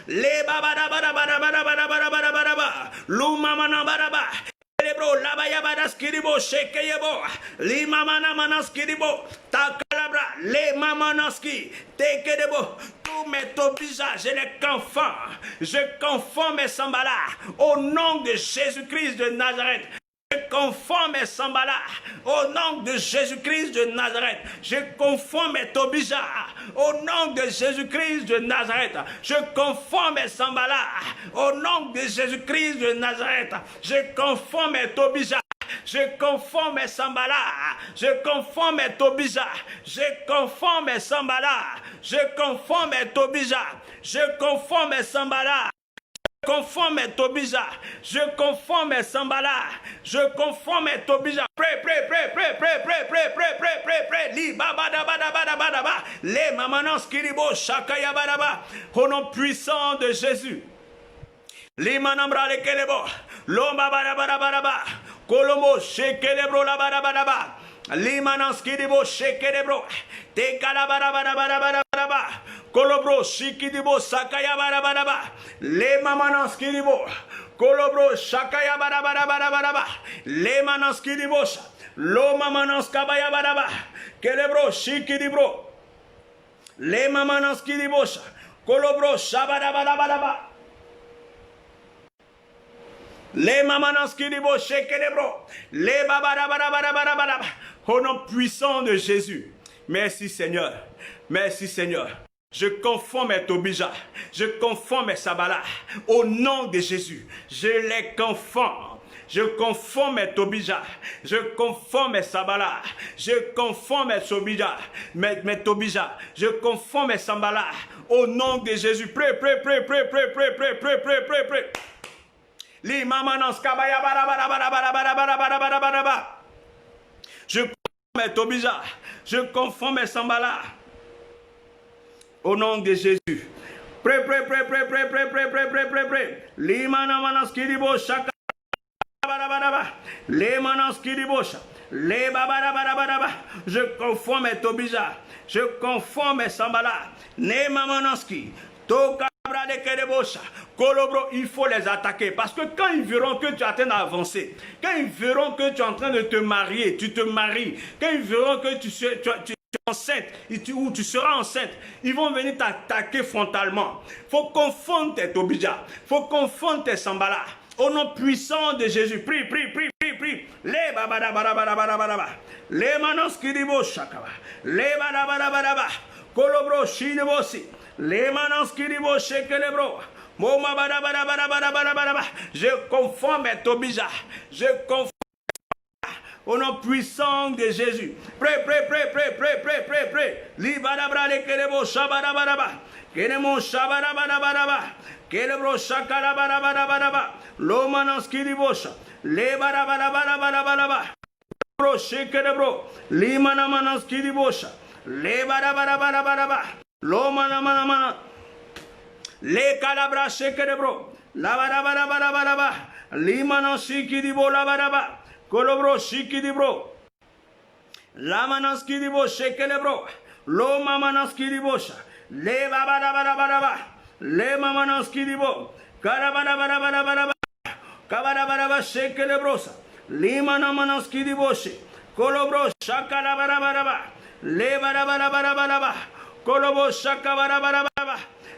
Les babarabarabarabarabarabaraba, l'umamana baraba, Lebro, labayabadas kiribo, shekeyebo, li mamana manas kiribo, takalabra, les mamanaski, tekedebo, tous mes Tobija, je les confonds, je confonds mes Sambala, au nom de Jésus-Christ de Nazareth. Je confonds mes Sambala au nom de Jésus-Christ de Nazareth. Je confonds mes Tobija au nom de Jésus-Christ de Nazareth. Je confonds mes Sambala au nom de Jésus-Christ de Nazareth. Je confonds mes Tobija. Je confonds mes Sambala, je confonds mes Tobija, je confonds mes Sambala, je confonds mes Tobija, je confonds mes Sambala, je confonds mes Tobija, je confonds mes Sambala, je confonds mes Tobija. Prêt, li babadabadabadabadaba, les mamanans kiribo shakaya badaba, au nom puissant de Jésus. Li manambra le kelebo, lomba badabadabadaba. Kolomo shekelebro la barabara, limanas kidibo shekelebro, te kalabara, kolobro shikidibo sakaya barabara, le mamanas kidibo, kolobro shakaya barabara, le manas kidibo, lo mamanas kabaya baraba, kelebro shikidibro, le mamanas kidibo, kolobro shabara. Les mamanas qui disent shake les bros. Les babara. Au nom puissant de Jésus. Merci Seigneur. Merci Seigneur. Je confonds mes Tobija. Je confonds mes Sabala. Au nom de Jésus. Je les confonds. Je confonds mes Tobija. Je confonds mes Sabala. Je confonds mes Tobija. Mes Tobija. Je confonds mes Sambala. Au nom de Jésus. Prêt. Li mamanos kabaya bara. Je confonds mes Tobija, je confonds mes Sambala. Au nom de Jésus. Prêt. Li manamas kiribo shaka bara. Les manos kiribosha. Les babara. Je confonds mes Tobija, je confonds mes Sambala. Ne mamanoski. Toka. Il faut les attaquer parce que quand ils verront que tu es en train d'avancer, quand ils verront que tu es en train de te marier, tu te maries, quand ils verront que tu es enceinte ou tu seras enceinte, ils vont venir t'attaquer frontalement. Il faut confondre tes Tobija, il faut confondre tes Sambala. Au nom puissant de Jésus, prie. Les babara, les manos qui dibos shakaba, les babara, kolobro shinibosi. Les manos qui disent shake les bros. Je confonds mes Tobija. Je confonds au nom puissant de Jésus. Prêt. Libadabra le kelebo shabarabaraba. Kelemo shabarabaraba. Kelebro shakarabaraba. Lo manos qui disent le barabarabaraba. Bro shake les bros. Limana manos qui disent le barabarabaraba. Mana. Les calabras shekerebro. La barabara. Limano shikidibo la baraba. Kolobro shikidibro. La manos kidibo shekelebro. Lo mamanos kidibosha. Le babara. Le mamanos kidibo. Karabara. Kabarabara shekelebrosa. Limana manos kidiboshe. Kolobro shakalabara. Le barabara. Kolobo shakabara.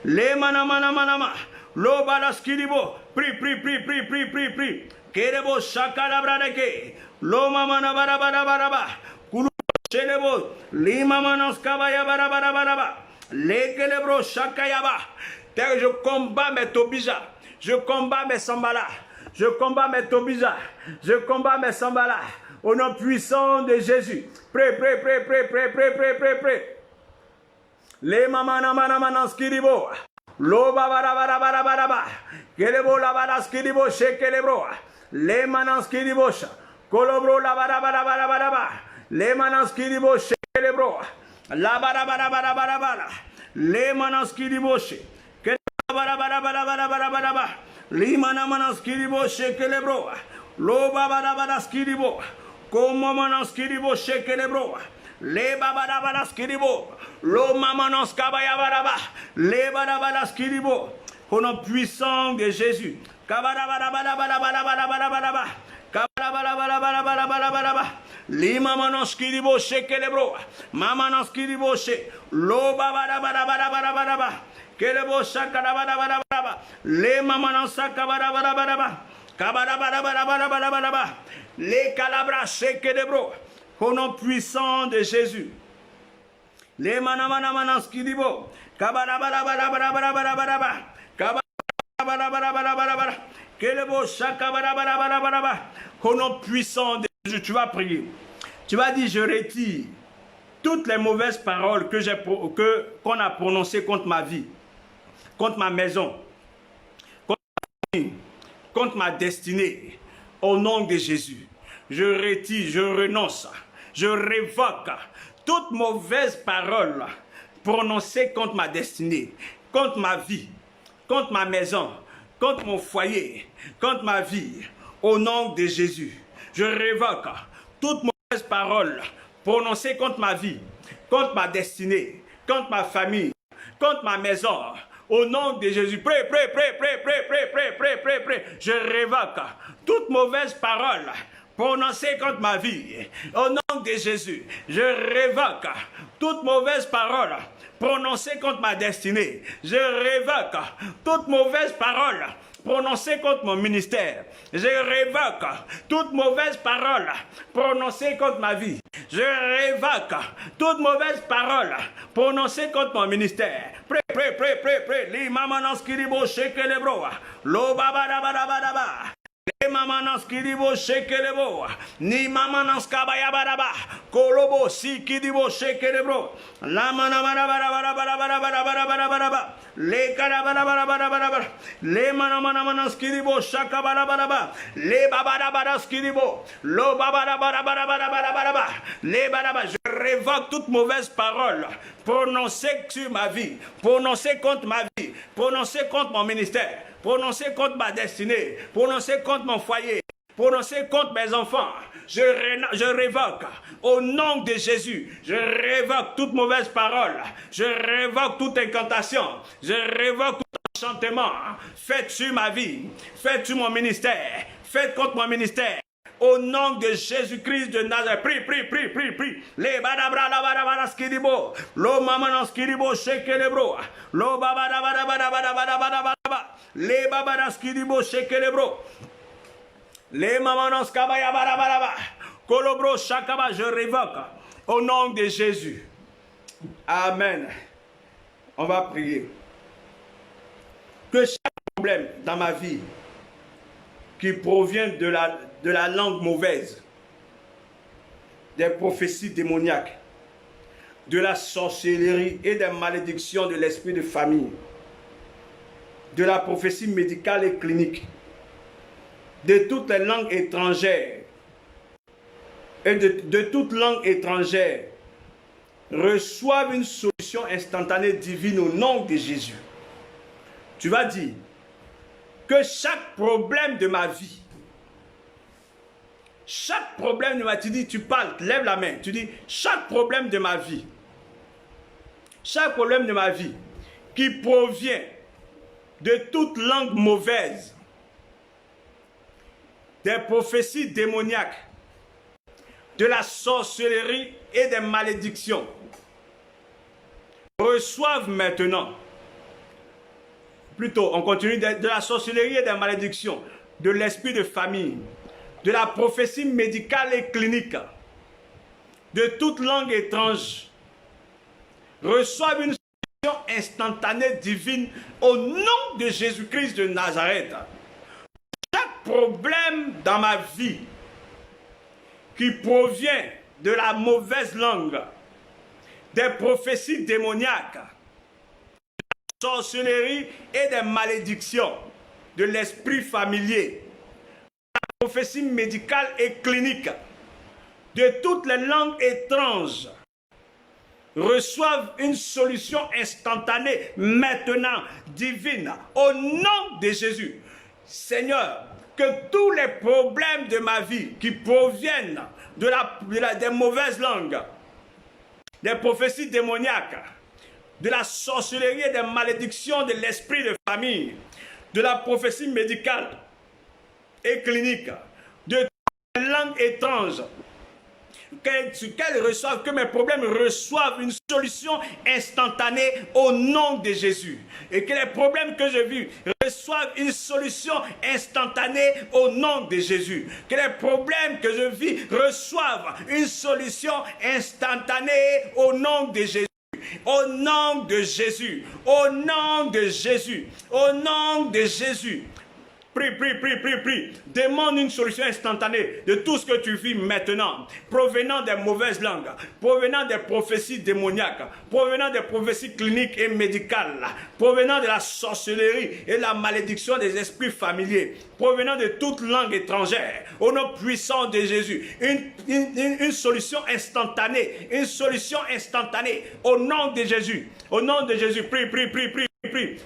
Le manama. Lo balaskiribo. Pri. Kerebo shakalabrake. Lo mamana barabara. Kulu shelebo. Lima manos kabaya barabara. Le kelebro shakayaba. Je combats mes Tobija. Je combats mes Sambala. Je combats mes Tobija. Je combats mes Sambala. Au nom puissant de Jésus. Prêt. Les mamana skiribo. Lo babara. Kelebo la baraskiribo shekelebro. Les manaskiribo. Kolobro la barabara. Les manaskiribo shekelebro. La barabara. Les manaskiribo shekelebro. Les manaskiribo shekelebro. Lo babara skiribo. Como manaskiribo shekelebro. Le babara skiribo. Lo mamanos kabaya baraba. Le barabara skiribo. Au nom puissant de Jésus. Kabarabara. Li mamanos kiribo shekelebro. Mamanos kiribo she. Lo babara. Kelebo shakarabaraba. Le mamanos sakabarabaraba. Les calabras, sekedebro. Au nom puissant de Jésus. Les manamanamanans qui dit bon. Au nom puissant de Jésus, tu vas prier. Tu vas dire, je retire toutes les mauvaises paroles qu'on a prononcées contre ma vie, contre ma maison, contre ma famille, contre ma destinée. Au nom de Jésus, je retire, je renonce, je révoque toute mauvaise parole prononcée contre ma destinée, contre ma vie, contre ma maison, contre mon foyer, contre ma vie. Au nom de Jésus, je révoque toute mauvaise parole prononcée contre ma vie, contre ma destinée, contre ma famille, contre ma maison. Au nom de Jésus, prie. Je révoque toute mauvaise parole prononcée contre ma vie. Au nom de Jésus, je révoque toute mauvaise parole prononcée contre ma destinée. Je révoque toute mauvaise parole prononcée contre mon ministère. Je révoque toute mauvaise parole prononcée contre ma vie. Je révoque toute mauvaise parole prononcée contre mon ministère. Pré. Li mamanas kiribo shekelebro. Lo babadabadabadaba. Les mamanas kiribo shekelebo, ni mamanas kabayabaraba, kolobo si kiribo shekelebro, la manamanabarabarabarabarabarabarabaraba, les karabarabarabarabarabara, les manamananas kiribo shakabarabaraba, les babarabaras kiribo, lo babarabarabarabarabarabaraba, les baraba. Je révoque toute mauvaise parole prononcée sur ma vie, prononcée contre ma vie, prononcée contre mon ministère, prononcé contre ma destinée, prononcé contre mon foyer, prononcé contre mes enfants. Je révoque au nom de Jésus. Je révoque toute mauvaise parole. Je révoque toute incantation. Je révoque tout enchantement. Faites sur ma vie. Faites sur mon ministère. Faites contre mon ministère. Au nom de Jésus-Christ de Nazareth, prie. Les badabra la badabara skidibo, lo mamanos skidibo shekelebro, lo babadabadabadabadabadabadaba, les babara skidibo shekelebro, les mamanos kabaya badabadaba, kolobro shakaba, je révoque au nom de Jésus. Amen. On va prier. Que chaque problème dans ma vie qui provient de la langue mauvaise, des prophéties démoniaques, de la sorcellerie et des malédictions de l'esprit de famille, de la prophétie médicale et clinique, de toutes les langues étrangères et de toute langue étrangère, reçoivent une solution instantanée divine au nom de Jésus. Tu vas dire que chaque problème de ma vie, chaque problème de ma vie, tu dis, tu parles, lève la main, tu dis, chaque problème de ma vie, chaque problème de ma vie qui provient de toute langue mauvaise, des prophéties démoniaques, de la sorcellerie et des malédictions, reçoivent maintenant, plutôt, on continue de la sorcellerie et des malédictions, de l'esprit de famille, de la prophétie médicale et clinique, de toute langue étrange, reçoivent une solution instantanée divine au nom de Jésus-Christ de Nazareth. Chaque problème dans ma vie qui provient de la mauvaise langue, des prophéties démoniaques, sorcellerie et des malédictions, de l'esprit familier, de la prophétie médicale et clinique, de toutes les langues étranges, reçoivent une solution instantanée, maintenant, divine, au nom de Jésus. Seigneur, que tous les problèmes de ma vie qui proviennent des mauvaises langues, des prophéties démoniaques, de la sorcellerie et des malédictions de l'esprit de famille, de la prophétie médicale et clinique, de toutes les langues étranges, que mes problèmes reçoivent une solution instantanée au nom de Jésus. Et que les problèmes que je vis reçoivent reçoivent une solution instantanée au nom de Jésus. Que les problèmes que je vis reçoivent une solution instantanée au nom de Jésus. Au nom de Jésus, au nom de Jésus, au nom de Jésus. Prie, prie, prie, prie, prie. Demande une solution instantanée de tout ce que tu vis maintenant, provenant des mauvaises langues, provenant des prophéties démoniaques, provenant des prophéties cliniques et médicales, provenant de la sorcellerie et la malédiction des esprits familiers, provenant de toute langue étrangère, au nom puissant de Jésus. Une solution instantanée, une solution instantanée, au nom de Jésus. Au nom de Jésus, prie, prie, prie, prie.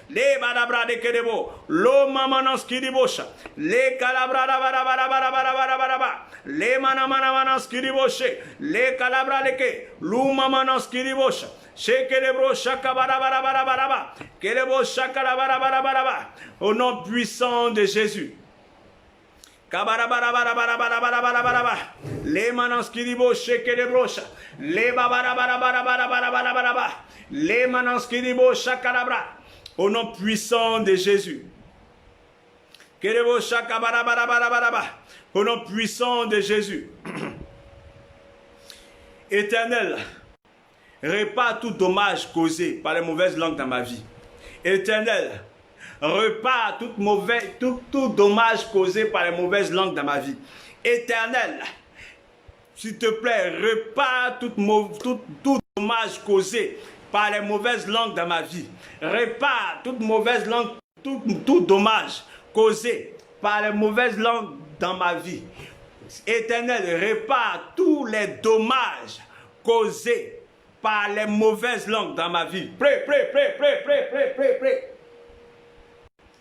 Les balabra de Kedebo, lo mamanos kiribosha, les calabra bara, les manamanamas kiriboshe, les calabra de ke, lu mamanos kiribosha, shekelebro shakabara, kelebo shakalabara, au nom puissant de Jésus. Les manos kiribo shekelebrocha, les babara, les manos kiribo shakalabra. Au nom puissant de Jésus. Au nom puissant de Jésus. Éternel, répare tout dommage causé par les mauvaises langues dans ma vie. Éternel, répare tout dommage causé par les mauvaises langues dans ma vie. Éternel, s'il te plaît, répare tout dommage causé par les mauvaises langues dans ma vie. Répare toute mauvaise langue, tout dommage causé par les mauvaises langues dans ma vie. Éternel, répare tous les dommages causés par les mauvaises langues dans ma vie. Prie.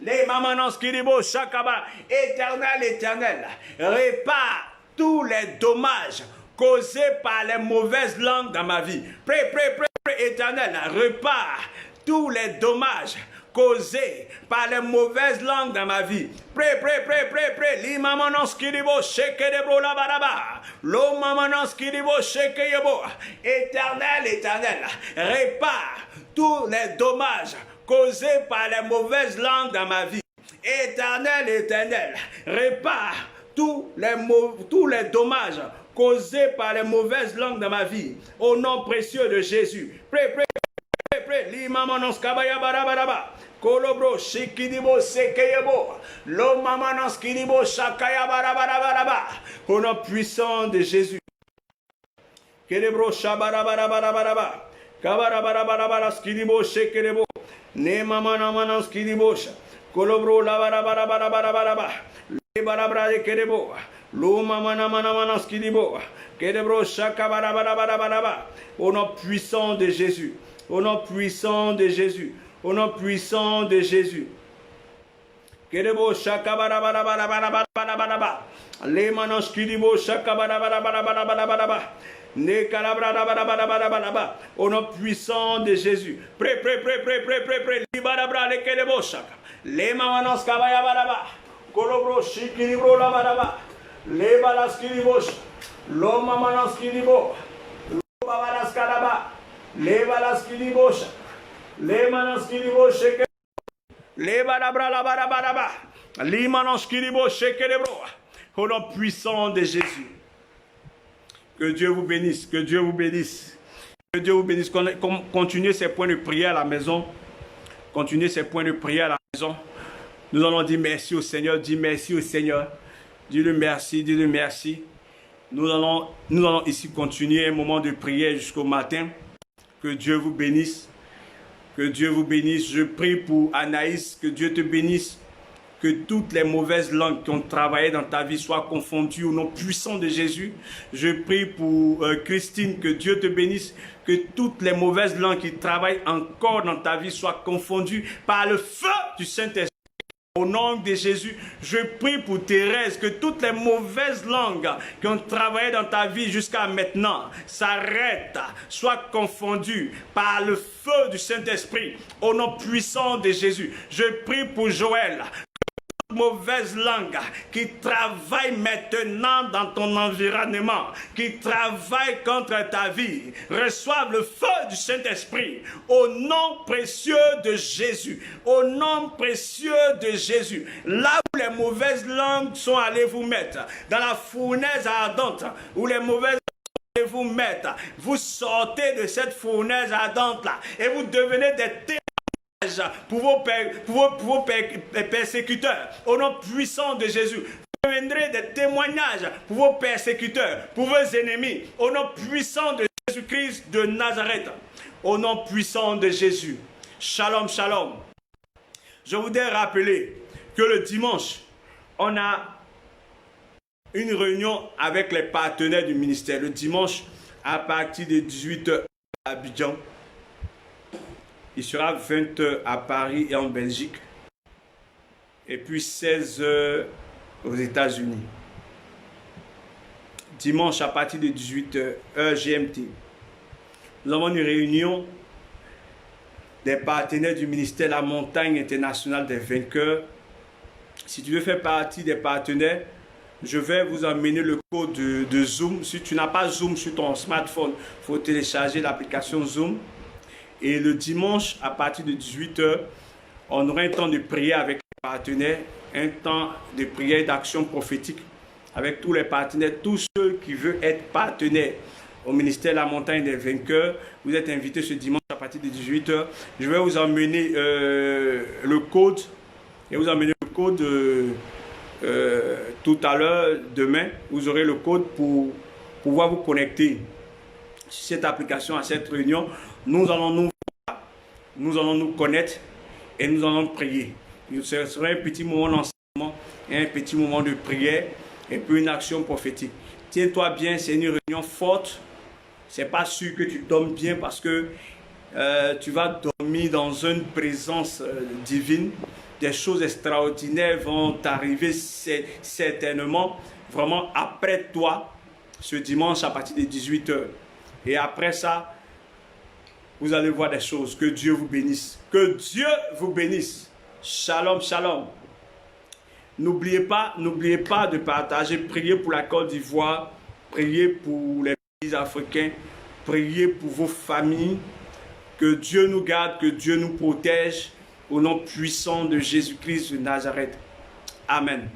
Les mamanans kiribo shakaba. Éternel, répare tous les dommages causés par les mauvaises langues dans ma vie. Prie. Éternel, répare tous les dommages causés par les mauvaises langues dans ma vie. Prie. L'imamanos kiribo shekedebro la baraba. L'omamanos kiribo shekeyebo. Éternel, répare tous les dommages causés par les mauvaises langues dans ma vie. Éternel, répare tous les dommages causés par les mauvaises langues dans ma vie. Au nom précieux de Jésus. Prie. L'imamanos kabaya baraba. Kolobro shikidibo sekeyebo. L'omamanos kidibo shakaya baraba. Au nom puissant de Jésus. Kelebro shabarabaraba. Kabarabaraba skidibo shekelebo. Ne mamananos kidibo. Kolobro la baraba. Le barabra de kelebo. Au nom puissant de Jésus. Au nom puissant de Jésus. Au nom puissant de Jésus. Kedebo shakabarabarabarabarabarabaraba. Les manos kidibo shakabarabarabarabarabarabaraba. Ne calabra. Au nom puissant de Jésus. Prie. Libarabra le kedebo shaka. Les manos kabayabaraba. Kolobro shikiribro la baraba. Les balas kiribos. L'homme manos kiribo. L'homme kalaba. Les balas kiribos. Les manos kiribos. Les barabra la baraba. Les manos kiribos. Shekelebro. Au nom puissant de Jésus. Que Dieu vous bénisse. Que Dieu vous bénisse. Que Dieu vous bénisse. Continuez ces points de prière à la maison. Continuez ces points de prière à la maison. Nous allons dire merci au Seigneur. Dis merci au Seigneur. Dis-le merci. Nous allons ici continuer un moment de prière jusqu'au matin. Que Dieu vous bénisse. Que Dieu vous bénisse. Je prie pour Anaïs. Que Dieu te bénisse. Que toutes les mauvaises langues qui ont travaillé dans ta vie soient confondues au nom puissant de Jésus. Je prie pour Christine. Que Dieu te bénisse. Que toutes les mauvaises langues qui travaillent encore dans ta vie soient confondues par le feu du Saint-Esprit. Au nom de Jésus, je prie pour Thérèse, que toutes les mauvaises langues qui ont travaillé dans ta vie jusqu'à maintenant s'arrêtent, soient confondues par le feu du Saint-Esprit. Au nom puissant de Jésus, je prie pour Joël. mauvaise langue qui travaille maintenant dans ton environnement, qui travaille contre ta vie, reçoive le feu du Saint-Esprit au nom précieux de Jésus. Au nom précieux de Jésus. Là où les mauvaises langues sont allées vous mettre, dans la fournaise ardente, où les mauvaises langues vous mettre, vous sortez de cette fournaise ardente là et vous devenez des témoins pour vos persécuteurs, au nom puissant de Jésus. Vous deviendrez des témoignages pour vos persécuteurs, pour vos ennemis, au nom puissant de Jésus-Christ de Nazareth. Au nom puissant de Jésus. Shalom, shalom. Je voudrais rappeler que le dimanche, on a une réunion avec les partenaires du ministère. Le dimanche, à partir de 18h à Abidjan. Il sera 20h à Paris et en Belgique. Et puis 16h aux États-Unis. Dimanche à partir de 18h, heure GMT. Nous avons une réunion des partenaires du ministère La Montagne Internationale des Vainqueurs. Si tu veux faire partie des partenaires, je vais vous emmener le code de Zoom. Si tu n'as pas Zoom sur ton smartphone, il faut télécharger l'application Zoom. Et le dimanche, à partir de 18h, on aura un temps de prière avec les partenaires, un temps de prière et d'action prophétique avec tous les partenaires, tous ceux qui veulent être partenaires au ministère La Montagne des Vainqueurs. Vous êtes invités ce dimanche à partir de 18h. Je vais vous emmener le code et vous emmener le code tout à l'heure, demain. Vous aurez le code pour pouvoir vous connecter sur cette application, à cette réunion. Nous allons nous connaître et nous allons prier. Ce sera un petit moment d'enseignement, un petit moment de prière et puis une action prophétique. Tiens-toi bien, c'est une réunion forte. C'est pas sûr que tu dormes bien parce que tu vas dormir dans une présence divine. Des choses extraordinaires vont t'arriver certainement, vraiment après toi, ce dimanche à partir de 18h. Et après ça, vous allez voir des choses. Que Dieu vous bénisse. Que Dieu vous bénisse. Shalom, shalom. N'oubliez pas de partager. Priez pour la Côte d'Ivoire. Priez pour les pays africains. Priez pour vos familles. Que Dieu nous garde, que Dieu nous protège. Au nom puissant de Jésus-Christ de Nazareth. Amen.